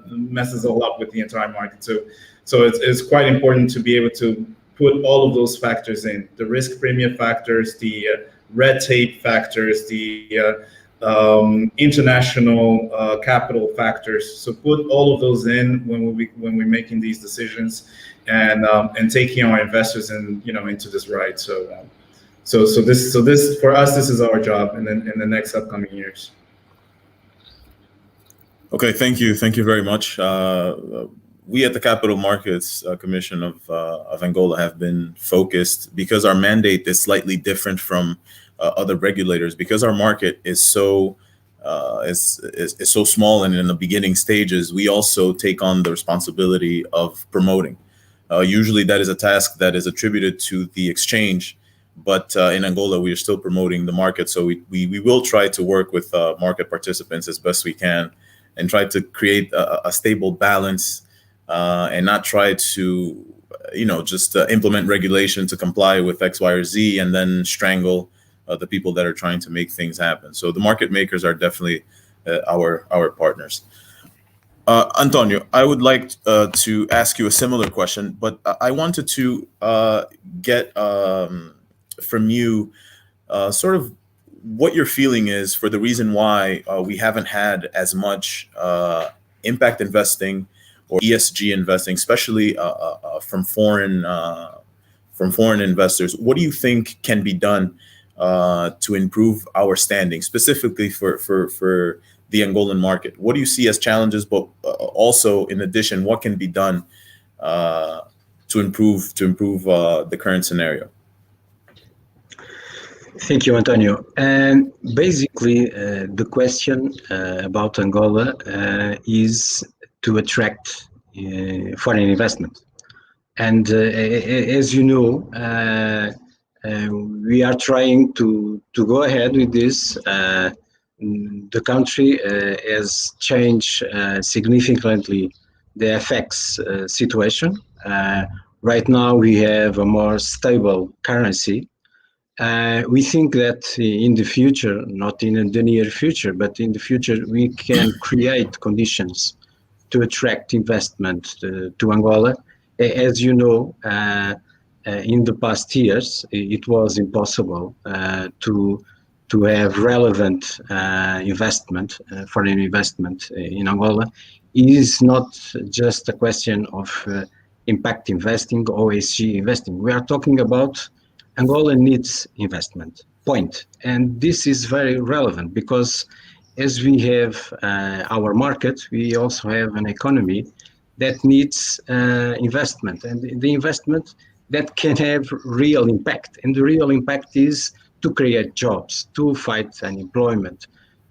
messes all up with the entire market. So it's quite important to be able to put all of those factors in, the risk premium factors, the red tape factors, the international capital factors. So put all of those in when we're making these decisions, and taking our investors into this ride. So this for us, this is our job in the next upcoming years. Okay, thank you very much. We at the Capital Markets Commission of Angola have been focused, because our mandate is slightly different from other regulators, because our market is so small and in the beginning stages. We also take on the responsibility of promoting. Usually that is a task that is attributed to the exchange, but in Angola we are still promoting the market. So we will try to work with market participants as best we can, and try to create a stable balance, and not try to just implement regulation to comply with X, Y, or Z, and then strangle the people that are trying to make things happen. So the market makers are definitely our partners. Antonio, I would like to ask you a similar question, but I wanted to get from you sort of what your feeling is for the reason why we haven't had as much impact investing or ESG investing, especially from foreign investors. What do you think can be done to improve our standing, specifically for the Angolan market? What do you see as challenges, but also in addition, what can be done to improve the current scenario? Thank you, Antonio. And basically, the question about Angola is to attract foreign investment. And as you know, we are trying to go ahead with this. The country has changed significantly the FX situation. Right now, we have a more stable currency. We think that in the future, not in the near future, but in the future, we can create conditions to attract investment to Angola. As you know, in the past years, it was impossible to have relevant investment, foreign investment in Angola. It is not just a question of impact investing or ESG investing. We are talking about Angola needs investment, point. And this is very relevant because as we have our market, we also have an economy that needs investment, and the investment that can have real impact. And the real impact is to create jobs, to fight unemployment,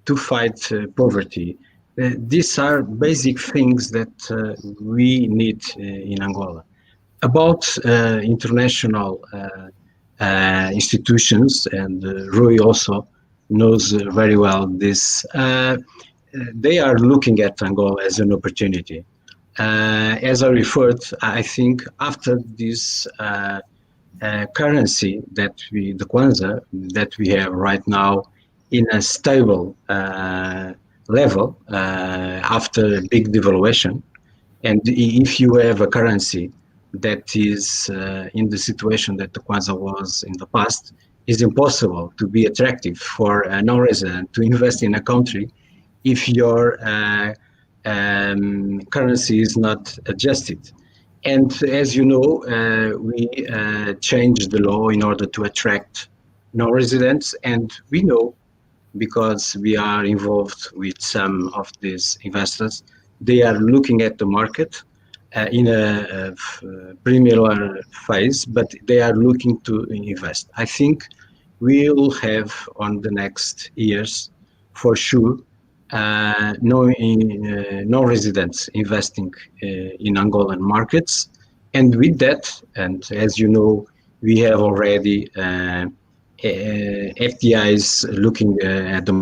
to fight poverty. These are basic things that we need in Angola. About international institutions, and Rui also knows very well this, they are looking at Angola as an opportunity. As I referred, I think after this currency that the Kwanza that we have right now in a stable level after a big devaluation, and if you have a currency that is in the situation that the Kwanza was in the past, it's impossible to be attractive for a non-resident to invest in a country if your currency is not adjusted. And as you know, we changed the law in order to attract non-residents, and we know, because we are involved with some of these investors, they are looking at the market in a preliminary phase, but they are looking to invest. I think we will have on the next years, for sure, no residents investing in Angolan markets. And with that, and as you know, we have already FDIs looking at the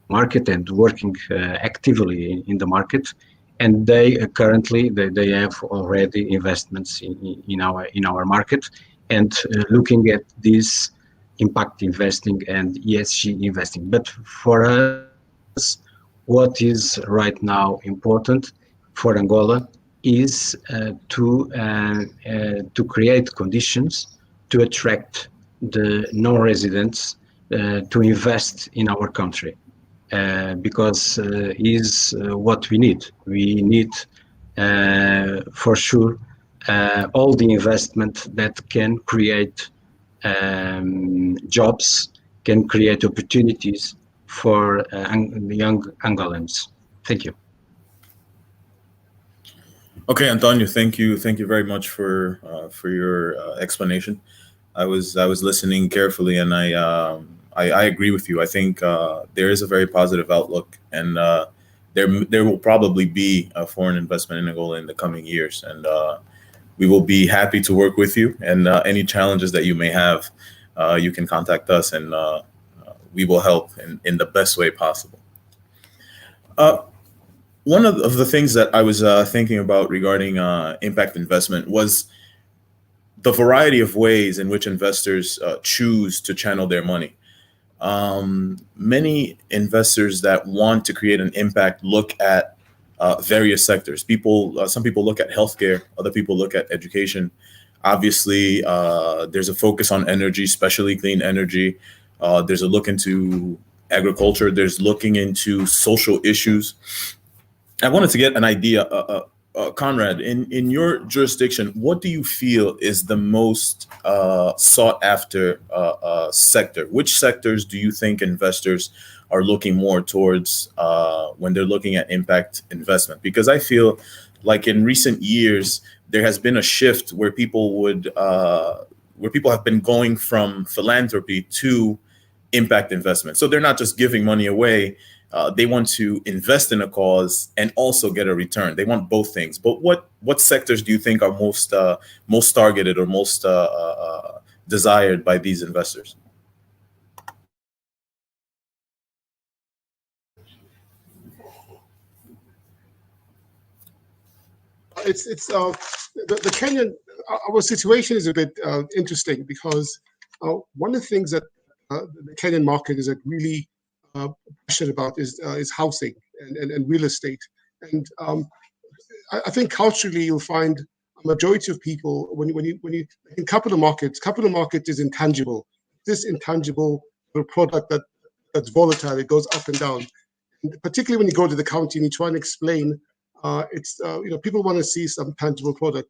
market and working actively in the market. And they currently they have already investments in our market, and looking at this impact investing and ESG investing. But for us, what is right now important for Angola is to create conditions to attract the non-residents to invest in our country. Because is what we need. We need, for sure, all the investment that can create jobs, can create opportunities for the young Angolans. Thank you. Okay, Antonio, thank you very much for your explanation. I was listening carefully, and I agree with you. I think there is a very positive outlook, and there will probably be a foreign investment in Angola in the coming years, and we will be happy to work with you. And any challenges that you may have, you can contact us, and we will help in the best way possible. One of the things that I was thinking about regarding impact investment was the variety of ways in which investors choose to channel their money. Many investors that want to create an impact look at various sectors. Some people look at healthcare, other people look at education. Obviously, there's a focus on energy, especially clean energy. There's a look into agriculture. There's looking into social issues. I wanted to get an idea, Konrad, in your jurisdiction, what do you feel is the most sought after sector? Which sectors do you think investors are looking more towards when they're looking at impact investment? Because I feel like in recent years, there has been a shift where people have been going from philanthropy to impact investment. So they're not just giving money away. They want to invest in a cause and also get a return. They want both things. But what sectors do you think are most targeted or most desired by these investors? The Kenyan, our situation is a bit interesting because one of the things that the Kenyan market is really passionate about is housing and real estate. And I think culturally you'll find a majority of people when you in capital market is intangible. This intangible product that's volatile, it goes up and down. And particularly when you go to the county and you try and explain, people want to see some tangible product.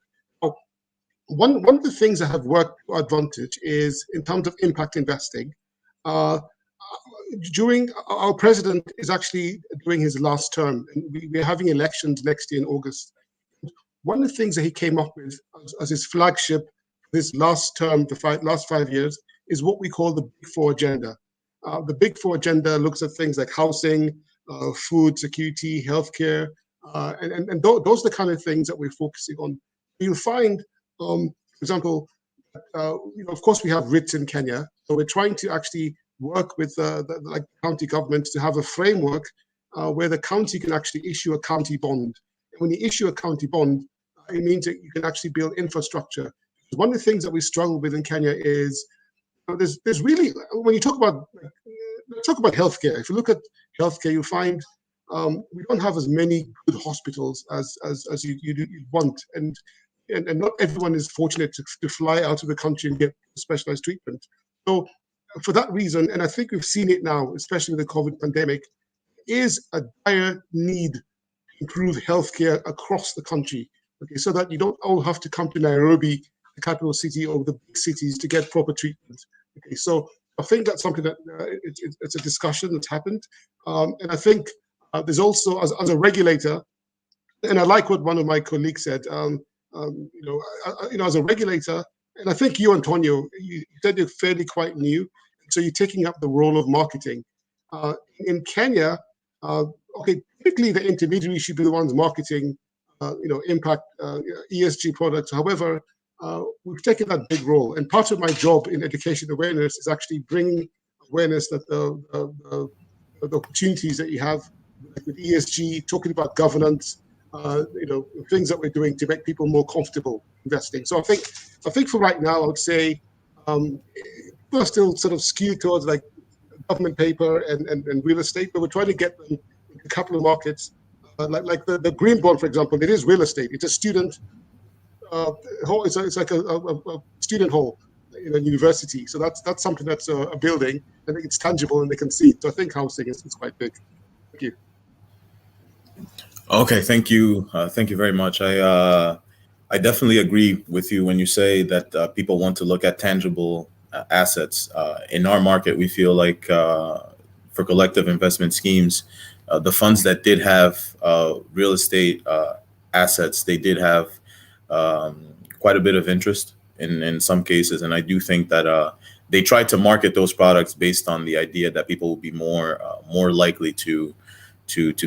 One of the things that have worked to our advantage is in terms of impact investing. During our president is actually during his last term, and we're having elections next year in August. One of the things that he came up with as his flagship this last term, last 5 years, is what we call the Big Four agenda. The Big Four agenda looks at things like housing, food security, healthcare, and those are the kind of things that we're focusing on. You'll find, for example, of course we have RITs in Kenya, so we're trying to actually work with the county governments to have a framework where the county can actually issue a county bond. And when you issue a county bond, it means that you can actually build infrastructure. One of the things that we struggle with in Kenya is there's really, when you talk about healthcare, if you look at healthcare, you'll find we don't have as many good hospitals as you want, and not everyone is fortunate to fly out of the country and get specialized treatment. So for that reason, and I think we've seen it now, especially with the COVID pandemic, is a dire need to improve healthcare across the country. Okay, so that you don't all have to come to Nairobi, the capital city, or the big cities to get proper treatment. Okay, so I think that's something that it's a discussion that's happened, and I think there's also as a regulator, and I like what one of my colleagues said. As a regulator, and I think you, Antonio, you said you're fairly quite new, so you're taking up the role of marketing. In Kenya, typically the intermediary should be the ones marketing, impact ESG products. However, we've taken that big role, and part of my job in education awareness is actually bringing awareness that the opportunities that you have with ESG, talking about governance, things that we're doing to make people more comfortable investing. So I think for right now, I would say people are still sort of skewed towards like government paper and real estate, but we're trying to get them in a couple of markets, like the green bond, for example. It is real estate. It's a student hall. It's like a student hall in a university. So that's something that's a building, and it's tangible and they can see it. So I think housing is quite big. Thank you. Okay, thank you very much. I definitely agree with you when you say that people want to look at tangible assets. In our market, we feel like for collective investment schemes, the funds that did have real estate assets, they did have quite a bit of interest in some cases, and I do think that they tried to market those products based on the idea that people will be more likely to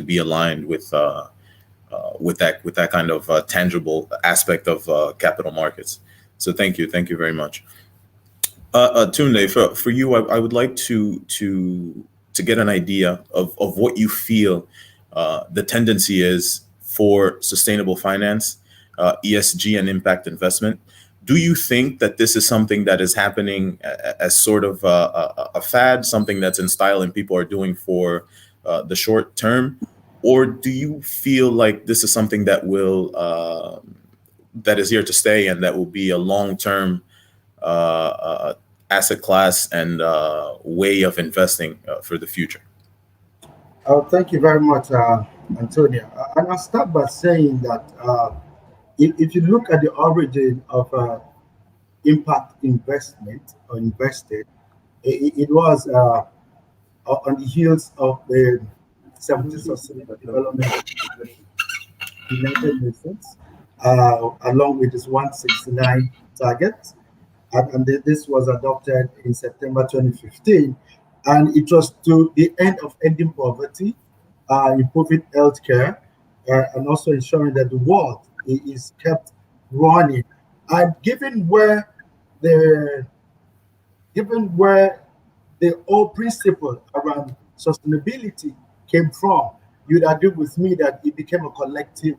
be aligned with that kind of tangible aspect of capital markets. So thank you very much. Tunde, for you, I would like to get an idea of what you feel the tendency is for sustainable finance, ESG, and impact investment. Do you think that this is something that is happening as sort of a fad, something that's in style and people are doing for the short term? Or do you feel like this is something that will that is here to stay and that will be a long-term asset class and way of investing for the future? Thank you very much, Antonio. And I'll start by saying that if you look at the origin of impact investment or invested, it was on the heels of the 70 Sustainable Development United Nations, along with its 169 target. And this was adopted in September 2015. And it was to the end of ending poverty, improving healthcare, and also ensuring that the world is kept running. And the given where the whole principle around sustainability came from, you'd agree with me that it became a collective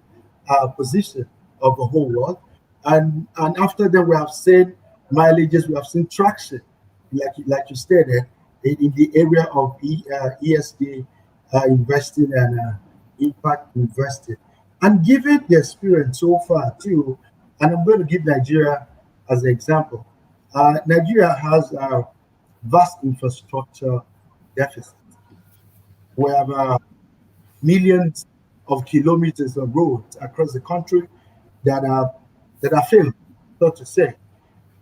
position of the whole world. And after that, we have seen mileages, we have seen traction, like you stated, in the area of ESG investing and impact investing. And given the experience so far too, and I'm going to give Nigeria as an example. Nigeria has a vast infrastructure deficit. We have millions of kilometers of roads across the country that are failing, so to say.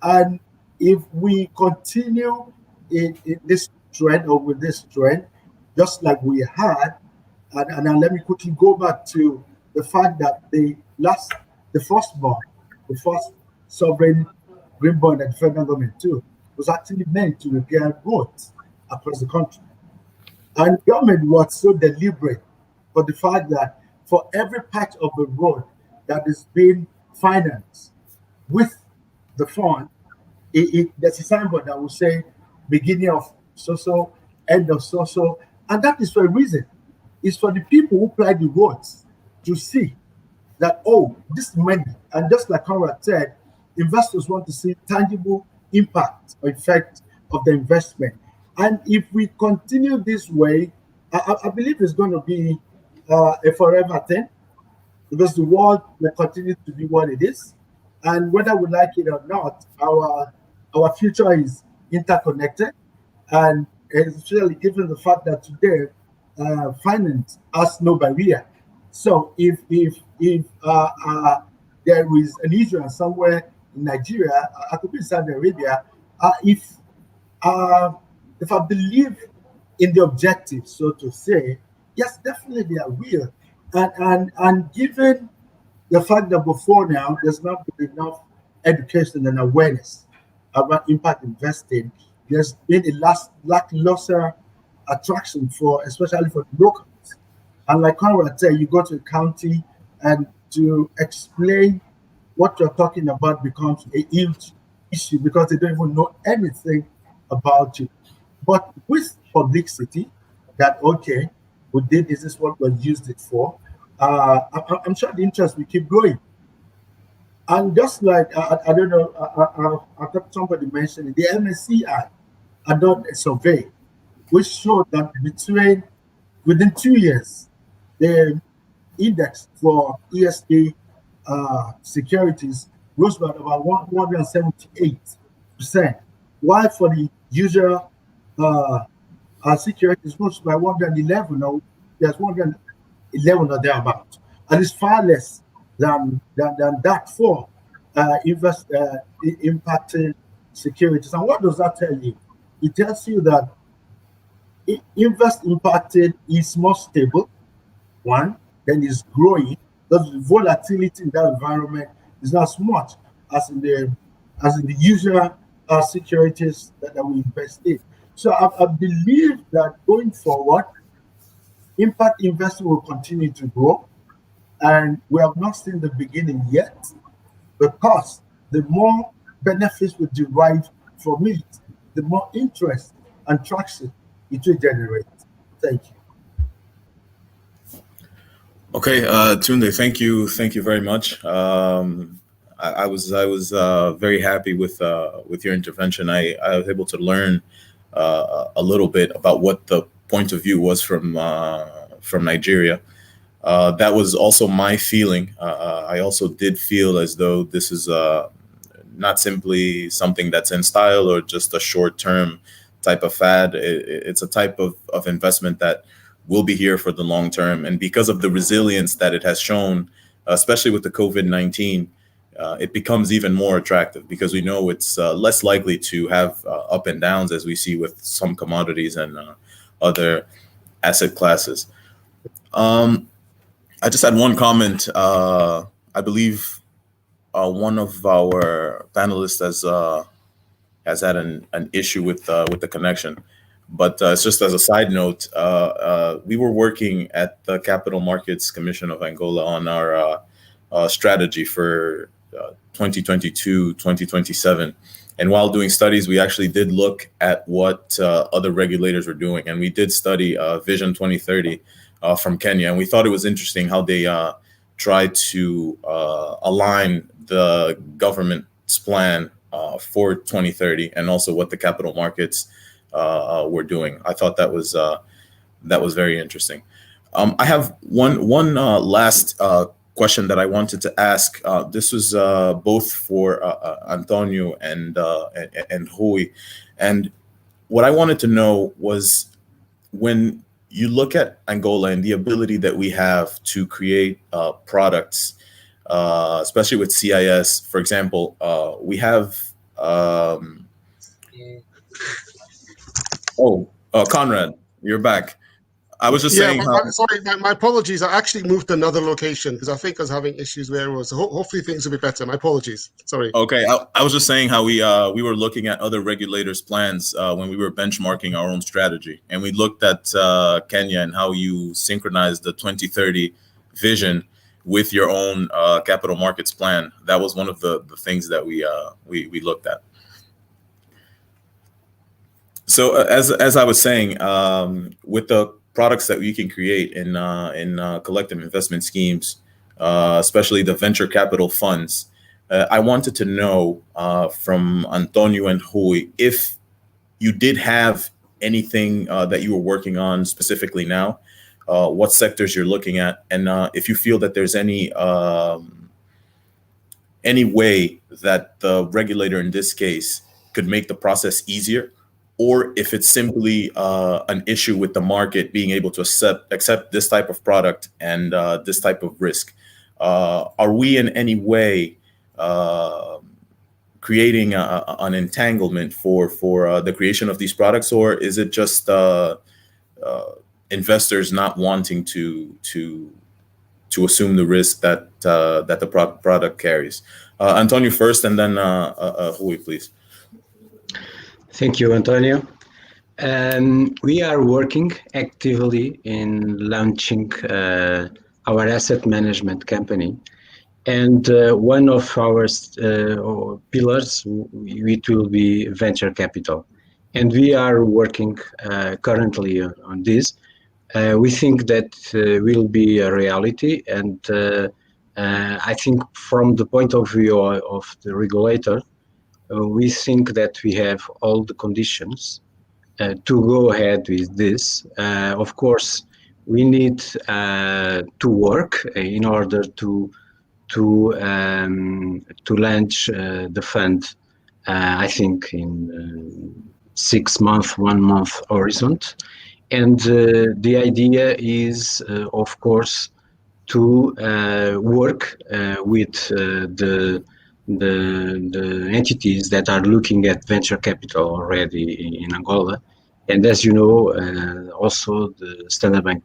And if we continue in this trend or with this trend, just like we had, and let me quickly go back to the fact that the first sovereign green bond that the federal government took was actually meant to repair roads across the country. And government was so deliberate for the fact that for every patch of the road that is being financed with the fund, there's a signboard that will say beginning of so, end of so. And that is for a reason. It's for the people who ply the roads to see that, oh, this money, and just like Konrad said, investors want to see tangible impact or effect of the investment. And if we continue this way, I believe it's going to be a forever thing, because the world will continue to be what it is. And whether we like it or not, our future is interconnected. And especially given the fact that today, finance has no barrier. So if there is an issue somewhere in Nigeria, I could be in Saudi Arabia, if I believe in the objective, so to say, yes, definitely there will. And given the fact that before now there's not been enough education and awareness about impact investing, there's been a lackluster attraction especially for locals. And like Konrad said, you go to a county and to explain what you're talking about becomes a huge issue because they don't even know anything about you. But with publicity, that okay, we did this is what we used it for. I'm sure the interest will keep growing. And just like I don't know, I thought somebody mentioned it, the MSCI had done a survey which showed that within 2 years, the index for ESG securities rose by about 178%, while for the usual securities rose by 111, or there's 111 or thereabouts, and it's far less than that for impacting securities. And what does that tell you? It tells you that invest impacted is more stable, one, then is growing, because the volatility in that environment is not as much as in the usual securities that we invest in. So I believe that going forward, impact investing will continue to grow, and we have not seen the beginning yet, because the more benefits we derive from it, the more interest and traction it will generate. Thank you. Okay, Tunde, thank you very much. I was very happy with your intervention. I was able to learn a little bit about what the point of view was from Nigeria. That was also my feeling. I also did feel as though this is not simply something that's in style or just a short-term type of fad. It's a type of investment that will be here for the long term. And because of the resilience that it has shown, especially with the COVID-19, it becomes even more attractive because we know it's less likely to have up and downs as we see with some commodities and other asset classes. I just had one comment. I believe one of our panelists has had an issue with the connection. But it's just as a side note, we were working at the Capital Markets Commission of Angola on our strategy for 2022, 2027. And while doing studies, we actually did look at what other regulators were doing. And we did study Vision 2030 from Kenya. And we thought it was interesting how they tried to align the government's plan for 2030 and also what the capital markets were doing. I thought that was very interesting. I have one last question that I wanted to ask. This was both for António and Rui. And what I wanted to know was, when you look at Angola and the ability that we have to create products, especially with CIS, for example, we have Konrad, you're back. I was just saying. Sorry, my apologies. I actually moved to another location because I think I was having issues where it was. So hopefully things will be better. My apologies. Sorry. Okay, I was just saying how we were looking at other regulators' plans when we were benchmarking our own strategy, and we looked at Kenya and how you synchronized the 2030 vision with your own capital markets plan. That was one of the things that we looked at. So as I was saying, with the products that we can create in collective investment schemes, especially the venture capital funds, I wanted to know from António and Rui if you did have anything that you were working on specifically now, what sectors you're looking at, and if you feel that there's any way that the regulator in this case could make the process easier, or if it's simply an issue with the market being able to accept this type of product and this type of risk. Are we in any way creating an entanglement for the creation of these products, or is it just investors not wanting to assume the risk that the product carries? António first, and then Rui, please. Thank you, António. We are working actively in launching our asset management company. And one of our pillars, it will be venture capital. And we are working currently on this. We think that will be a reality. And I think from the point of view of the regulator, we think that we have all the conditions to go ahead with this. Of course, we need to work in order to launch the fund. I think in 6 months, 1 month horizon, and the idea is, of course, to work with the entities that are looking at venture capital already in Angola. And as you know, also the Standard Bank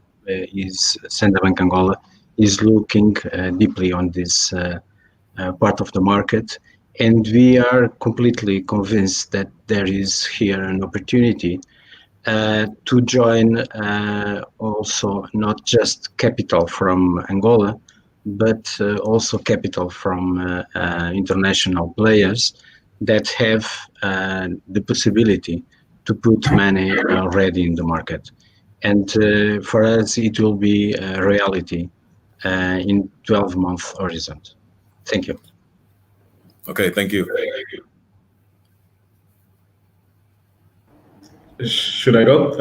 Angola is looking deeply on this part of the market. And we are completely convinced that there is here an opportunity to join also not just capital from Angola, but also capital from international players that have the possibility to put money already in the market. And for us, it will be a reality in 12-month horizon. Thank you. Okay, thank you. Should I go?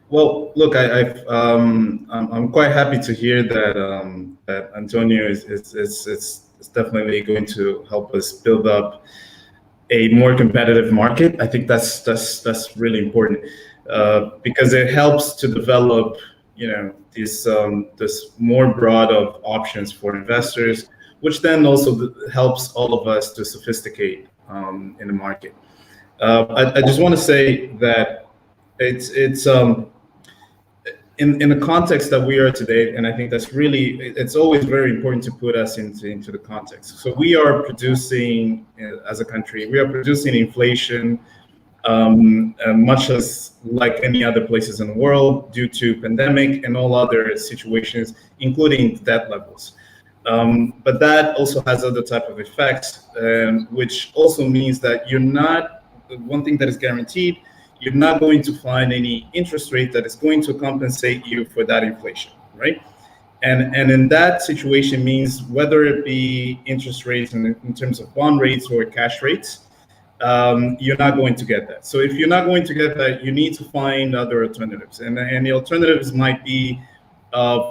Well, look, I'm quite happy to hear that that António is definitely going to help us build up a more competitive market. I think that's really important because it helps to develop, this more broad of options for investors, which then also helps all of us to sophisticate in the market. I just want to say that it's in the context that we are today, and I think it's always very important to put us into the context. So we are producing, as a country, we are producing inflation much as like any other places in the world due to pandemic and all other situations, including debt levels. But that also has other type of effects, which also means that you're not, one thing that is guaranteed, you're not going to find any interest rate that is going to compensate you for that inflation, right? And in that situation means whether it be interest rates in terms of bond rates or cash rates, you're not going to get that. So if you're not going to get that, you need to find other alternatives. And the alternatives might be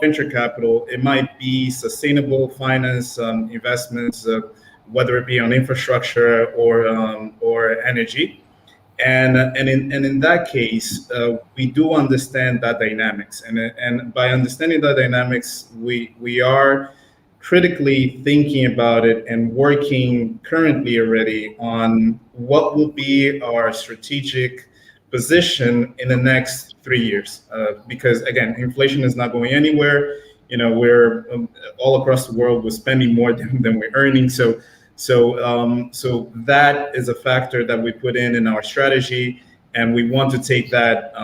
venture capital, it might be sustainable finance investments, whether it be on infrastructure or energy. And in that case, we do understand that dynamics. And by understanding that dynamics, we are critically thinking about it and working currently already on what will be our strategic position in the next 3 years. Because again, inflation is not going anywhere. You know, we're all across the world, we're spending more than we're earning. So that is a factor that we put in our strategy, and we want to take that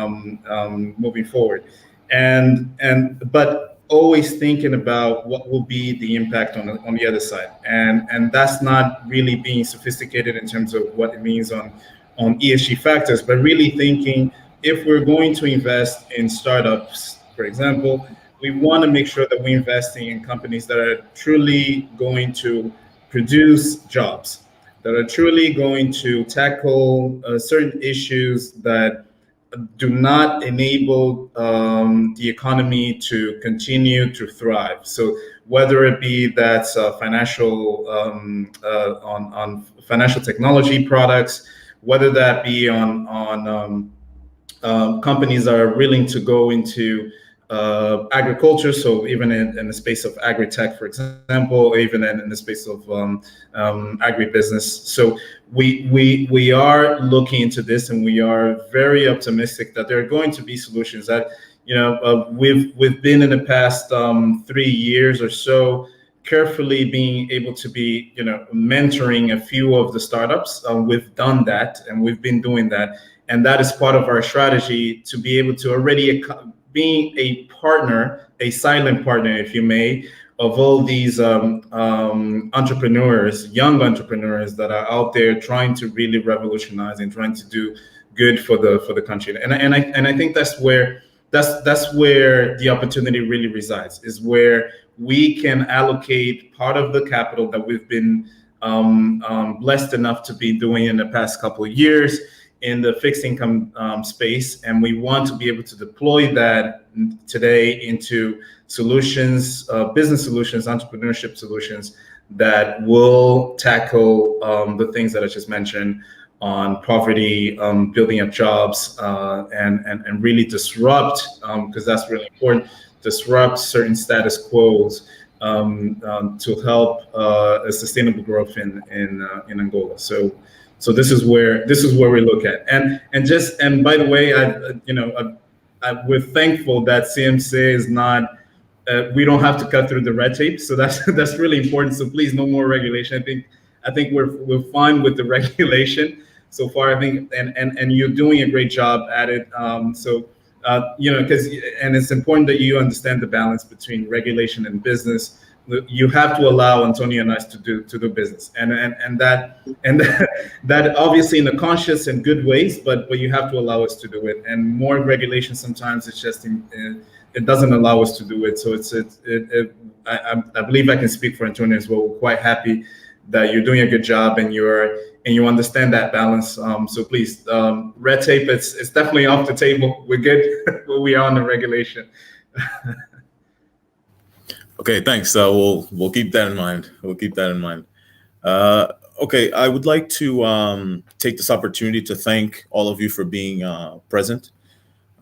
moving forward. But always thinking about what will be the impact on the other side, and that's not really being sophisticated in terms of what it means on ESG factors, but really thinking if we're going to invest in startups, for example, we want to make sure that we're investing in companies that are truly going to produce jobs, that are truly going to tackle certain issues that do not enable the economy to continue to thrive. So whether it be that's financial on financial technology products, whether that be on companies that are willing to go into agriculture, so even in the space of agri-tech, for example, or even in the space of agribusiness. So we are looking into this, and we are very optimistic that there are going to be solutions that, you know, we've been in the past 3 years or so carefully being able to be, you know, mentoring a few of the startups. We've done that, and we've been doing that, and that is part of our strategy to be able to already being a partner, a silent partner, if you may, of all these entrepreneurs, young entrepreneurs that are out there trying to really revolutionize and trying to do good for the country. And I think that's where the opportunity really resides, is where we can allocate part of the capital that we've been blessed enough to be doing in the past couple of years in the fixed income space, and we want to be able to deploy that today into solutions, business solutions, entrepreneurship solutions that will tackle the things that I just mentioned on poverty, building up jobs, and really disrupt, because that's really important, disrupt certain status quos to help a sustainable growth in Angola. So this is where we look at, and by the way, we're thankful that CMC is not. We don't have to cut through the red tape, so that's really important. So please, no more regulation. I think we're fine with the regulation so far. I think, and you're doing a great job at it. Because it's important that you understand the balance between regulation and business. You have to allow Antonio and us to do business, and that obviously in a conscious and good ways, but you have to allow us to do it. And more regulation sometimes it's just it doesn't allow us to do it. So I believe I can speak for Antonio as well. We're quite happy that you're doing a good job and you understand that balance. So please, red tape, it's definitely off the table. We're good where we are on the regulation. Okay, thanks. We'll keep that in mind. Okay, I would like to take this opportunity to thank all of you for being present.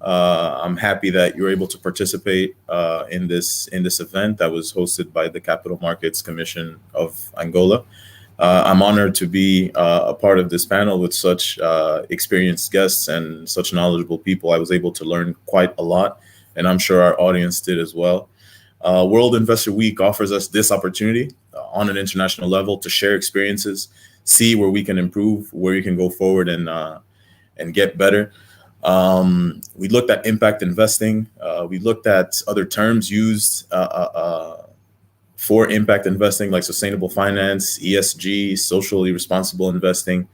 I'm happy that you're able to participate in this event that was hosted by the Capital Markets Commission of Angola. I'm honored to be a part of this panel with such experienced guests and such knowledgeable people. I was able to learn quite a lot, and I'm sure our audience did as well. World Investor Week offers us this opportunity on an international level to share experiences, see where we can improve, where we can go forward, and get better. We looked at impact investing. We looked at other terms used for impact investing, like sustainable finance, ESG, socially responsible investing.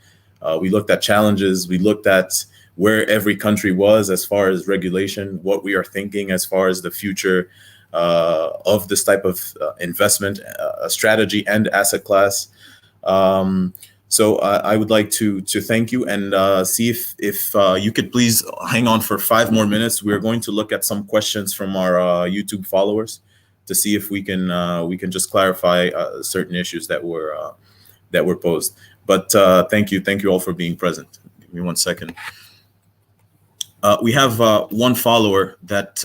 We looked at challenges. We looked at where every country was as far as regulation, what we are thinking as far as the future of this type of investment strategy and asset class. So I would like to thank you and see if you could please hang on for 5 more minutes. We're going to look at some questions from our YouTube followers to see if we can just clarify certain issues that were posed. But thank you all for being present. Give me 1 second. We have one follower that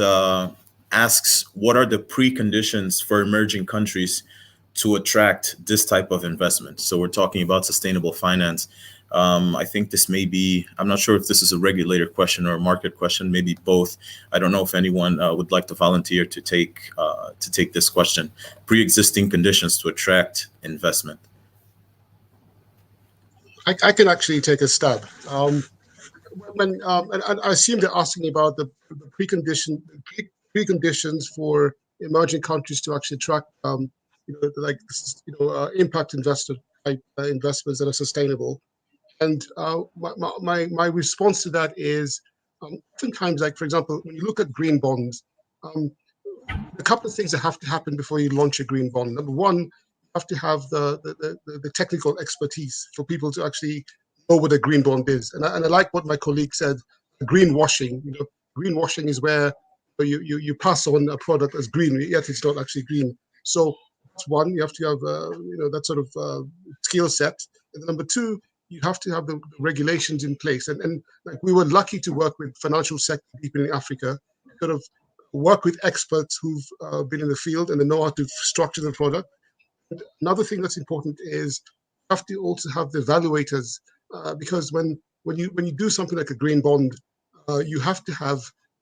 asks, what are the preconditions for emerging countries to attract this type of investment? So we're talking about sustainable finance. I think this may be, I'm not sure if this is a regulator question or a market question, maybe both. I don't know if anyone would like to volunteer to take this question. Pre-existing conditions to attract investment. I can actually take a stab. And I assume they're asking about the preconditions for emerging countries to actually attract, impact investor type investments that are sustainable. And my response to that is, oftentimes, like for example, when you look at green bonds, a couple of things that have to happen before you launch a green bond. Number one, you have to have the technical expertise for people to actually know what a green bond is. And I like what my colleague said, greenwashing. Greenwashing is where you pass on a product as green, yet it's not actually green. So that's one, you have to have that sort of skill set. And number two, you have to have the regulations in place. And like we were lucky to work with financial sector people in Africa, sort of work with experts who've been in the field and they know how to structure the product. And another thing that's important is you have to also have the evaluators, because when you do something like a green bond, you have to have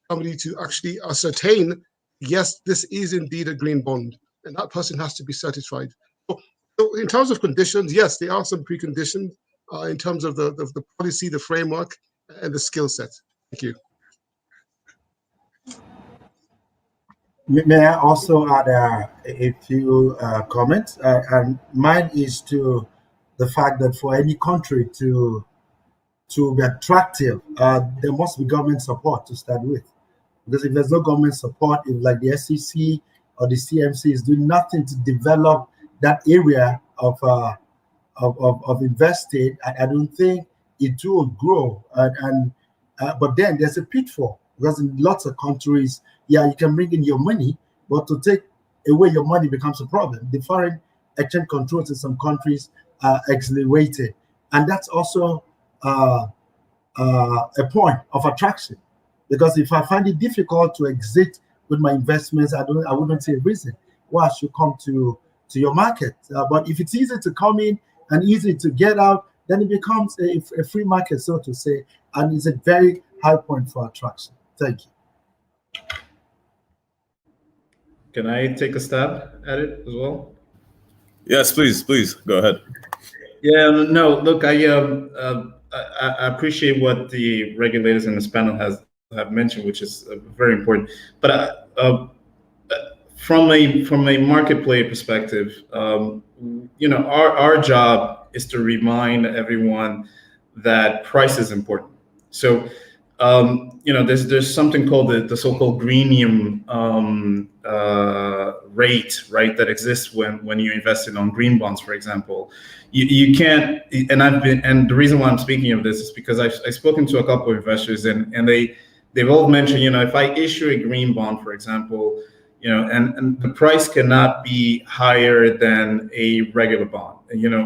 somebody to actually ascertain, yes, this is indeed a green bond, and that person has to be certified. So in terms of conditions, yes, there are some preconditions in terms of the policy, the framework, and the skill set. Thank you. May I also add a few comments? And mine is to the fact that for any country to be attractive, there must be government support to start with. Because if there's no government support, if like the SEC or the CMC is doing nothing to develop that area of investing, I don't think it will grow. But then there's a pitfall, because in lots of countries, yeah, you can bring in your money, but to take away your money becomes a problem. The foreign exchange controls in some countries are accelerated, and that's also a point of attraction. Because if I find it difficult to exit with my investments, I wouldn't see a reason why I should come to your market. But if it's easy to come in and easy to get out, then it becomes a free market, so to say, and it's a very high point for attraction. Thank you. Can I take a stab at it as well? Yes, please go ahead. Yeah, no, look, I appreciate what the regulators in this panel have mentioned, which is very important. But from a marketplace perspective, our job is to remind everyone that price is important. So there's something called the so-called greenium rate, right, that exists when you invest in on green bonds, for example. You can't, and the reason why I'm speaking of this is because I've spoken to a couple of investors and they've all mentioned, if I issue a green bond, for example, and the price cannot be higher than a regular bond.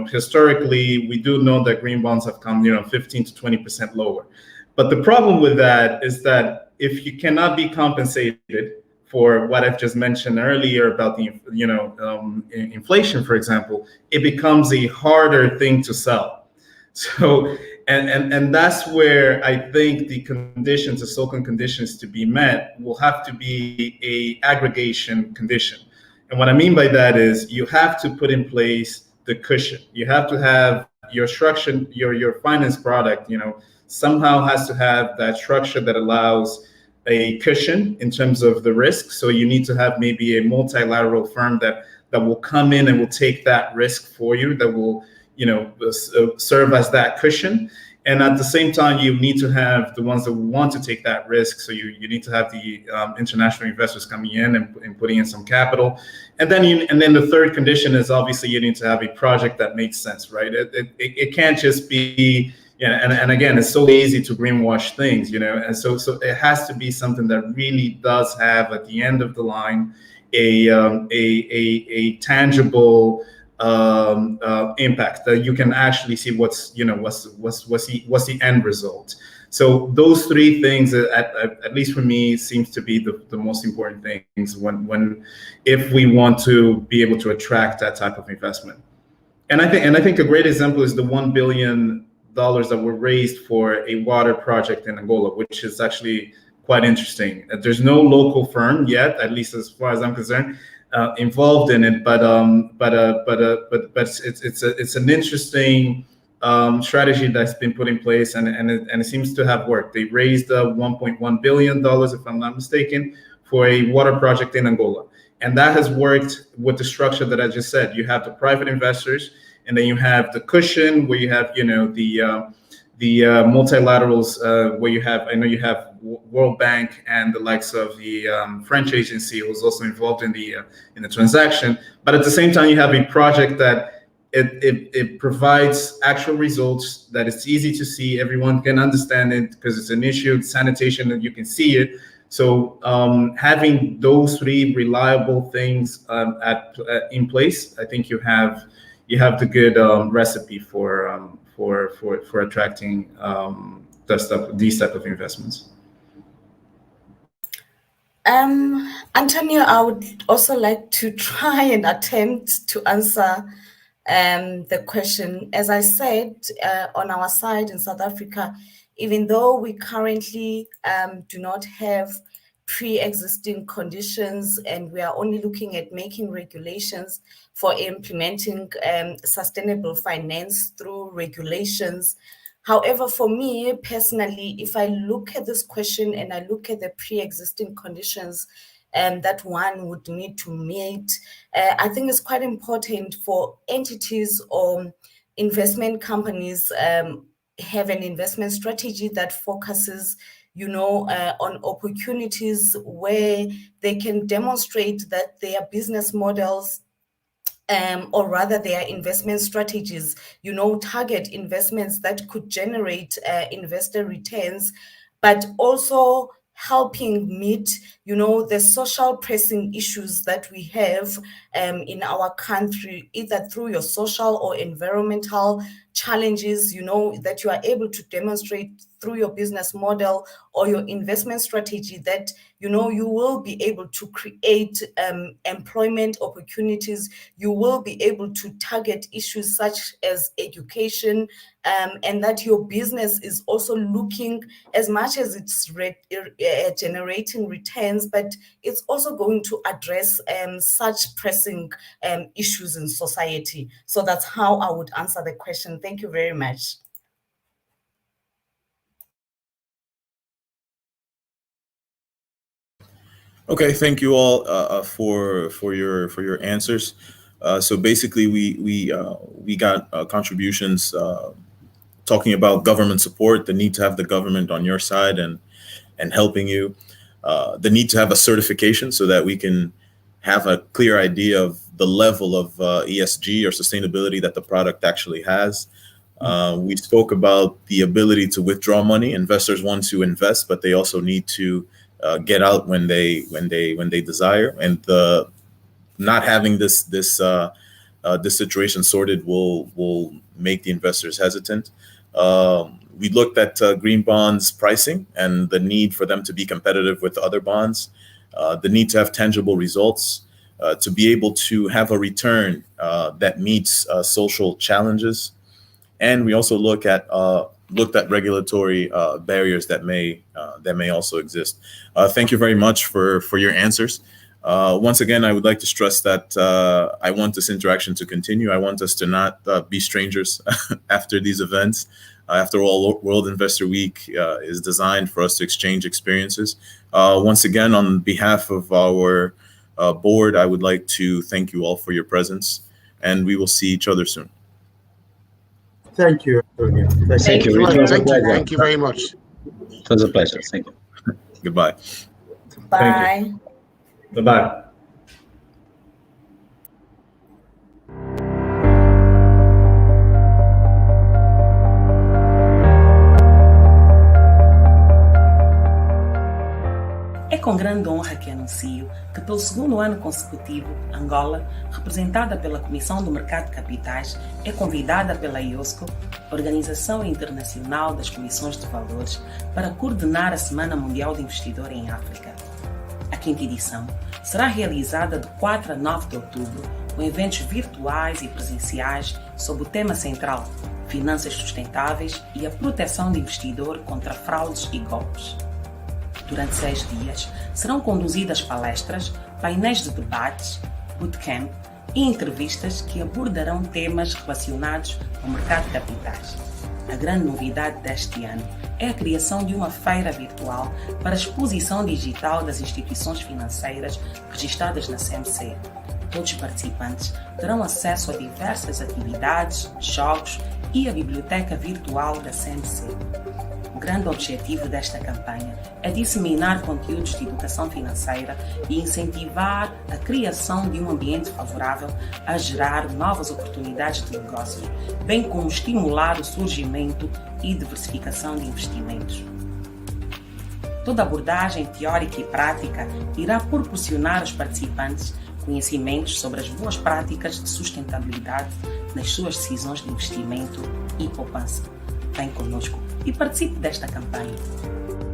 Historically, we do know that green bonds have come, 15 to 20% lower. But the problem with that is that if you cannot be compensated for what I've just mentioned earlier about the inflation, for example, it becomes a harder thing to sell. So and that's where I think the conditions, the so-called conditions to be met, will have to be a aggregation condition. And what I mean by that is you have to put in place the cushion. You have to have your structure, your finance product, somehow has to have that structure that allows a cushion in terms of the risk. So you need to have maybe a multilateral firm that will come in and will take that risk for you, that will, serve as that cushion. And at the same time, you need to have the ones that want to take that risk. So you need to have the international investors coming in and putting in some capital. And then the third condition is obviously you need to have a project that makes sense, right? It can't just be, and again, it's so easy to greenwash things, and so it has to be something that really does have at the end of the line a tangible impact that you can actually see what's the end result. So those three things, at least for me, seems to be the most important things if we want to be able to attract that type of investment. And I think a great example is the $1 billion that were raised for a water project in Angola, which is actually quite interesting. There's no local firm yet, at least as far as I'm concerned, involved in it, but it's an interesting strategy that's been put in place, and it seems to have worked. They raised $1.1 billion, if I'm not mistaken, for a water project in Angola, and that has worked with the structure that I just said. You have the private investors, and then you have the cushion where you have the multilaterals where you have, I know you have World Bank and the likes of the French agency who was also involved in the transaction. But at the same time, you have a project that it provides actual results, that it's easy to see, everyone can understand it because it's an issue, sanitation, and you can see it. So having those three reliable things in place, I think you have the good recipe for attracting these type of investments. Antonio, I would also like to try and attempt to answer the question. As I said, on our side in South Africa, even though we currently do not have pre-existing conditions and we are only looking at making regulations for implementing sustainable finance through regulations. However, for me personally, if I look at this question and I look at the pre-existing conditions that one would need to meet, I think it's quite important for entities or investment companies have an investment strategy that focuses on opportunities where they can demonstrate that their business models or rather their investment strategies, target investments that could generate investor returns, but also helping meet, the social pressing issues that we have in our country, either through your social or environmental challenges, that you are able to demonstrate through your business model or your investment strategy that, you will be able to create employment opportunities. You will be able to target issues such as education, and that your business is also looking, as much as it's generating returns, but it's also going to address such pressing issues in society. So that's how I would answer the question. Thank you very much. Okay, thank you all for your answers. So basically, we got contributions talking about government support, the need to have the government on your side and helping you, the need to have a certification so that we can have a clear idea of the level of ESG or sustainability that the product actually has. We spoke about the ability to withdraw money. Investors want to invest, but they also need to get out when they desire, and not having this situation sorted will make the investors hesitant. We looked at green bonds pricing and the need for them to be competitive with other bonds, the need to have tangible results, to be able to have a return that meets social challenges, and we also looked at regulatory barriers that may also exist. Thank you very much for your answers. Once again, I would like to stress that I want this interaction to continue. I want us to not be strangers after these events. After all, World Investor Week is designed for us to exchange experiences. Once again, on behalf of our board, I would like to thank you all for your presence, and we will see each other soon. Thank you, Antonio. Thank you. Thank you very much. It was a pleasure. Thank you. Goodbye. Bye. Bye-bye. É com grande honra que anuncio que, pelo segundo ano consecutivo, Angola, representada pela Comissão do Mercado de Capitais, é convidada pela IOSCO, Organização Internacional das Comissões de Valores, para coordenar a Semana Mundial do Investidor em África. A quinta edição será realizada de 4 a 9 de outubro, com eventos virtuais e presenciais sob o tema central Finanças Sustentáveis e a Proteção do Investidor contra Fraudes e Golpes. Durante 6 dias, serão conduzidas palestras, painéis de debates, bootcamp e entrevistas que abordarão temas relacionados ao mercado de capitais. A grande novidade deste ano é a criação de uma feira virtual para a exposição digital das instituições financeiras registradas na CMC. Todos os participantes terão acesso a diversas atividades, jogos e a biblioteca virtual da CMC. O grande objetivo desta campanha é disseminar conteúdos de educação financeira e incentivar a criação de um ambiente favorável a gerar novas oportunidades de negócios, bem como estimular o surgimento e diversificação de investimentos. Toda abordagem teórica e prática irá proporcionar aos participantes conhecimentos sobre as boas práticas de sustentabilidade nas suas decisões de investimento e poupança. Vem conosco e participe desta campanha.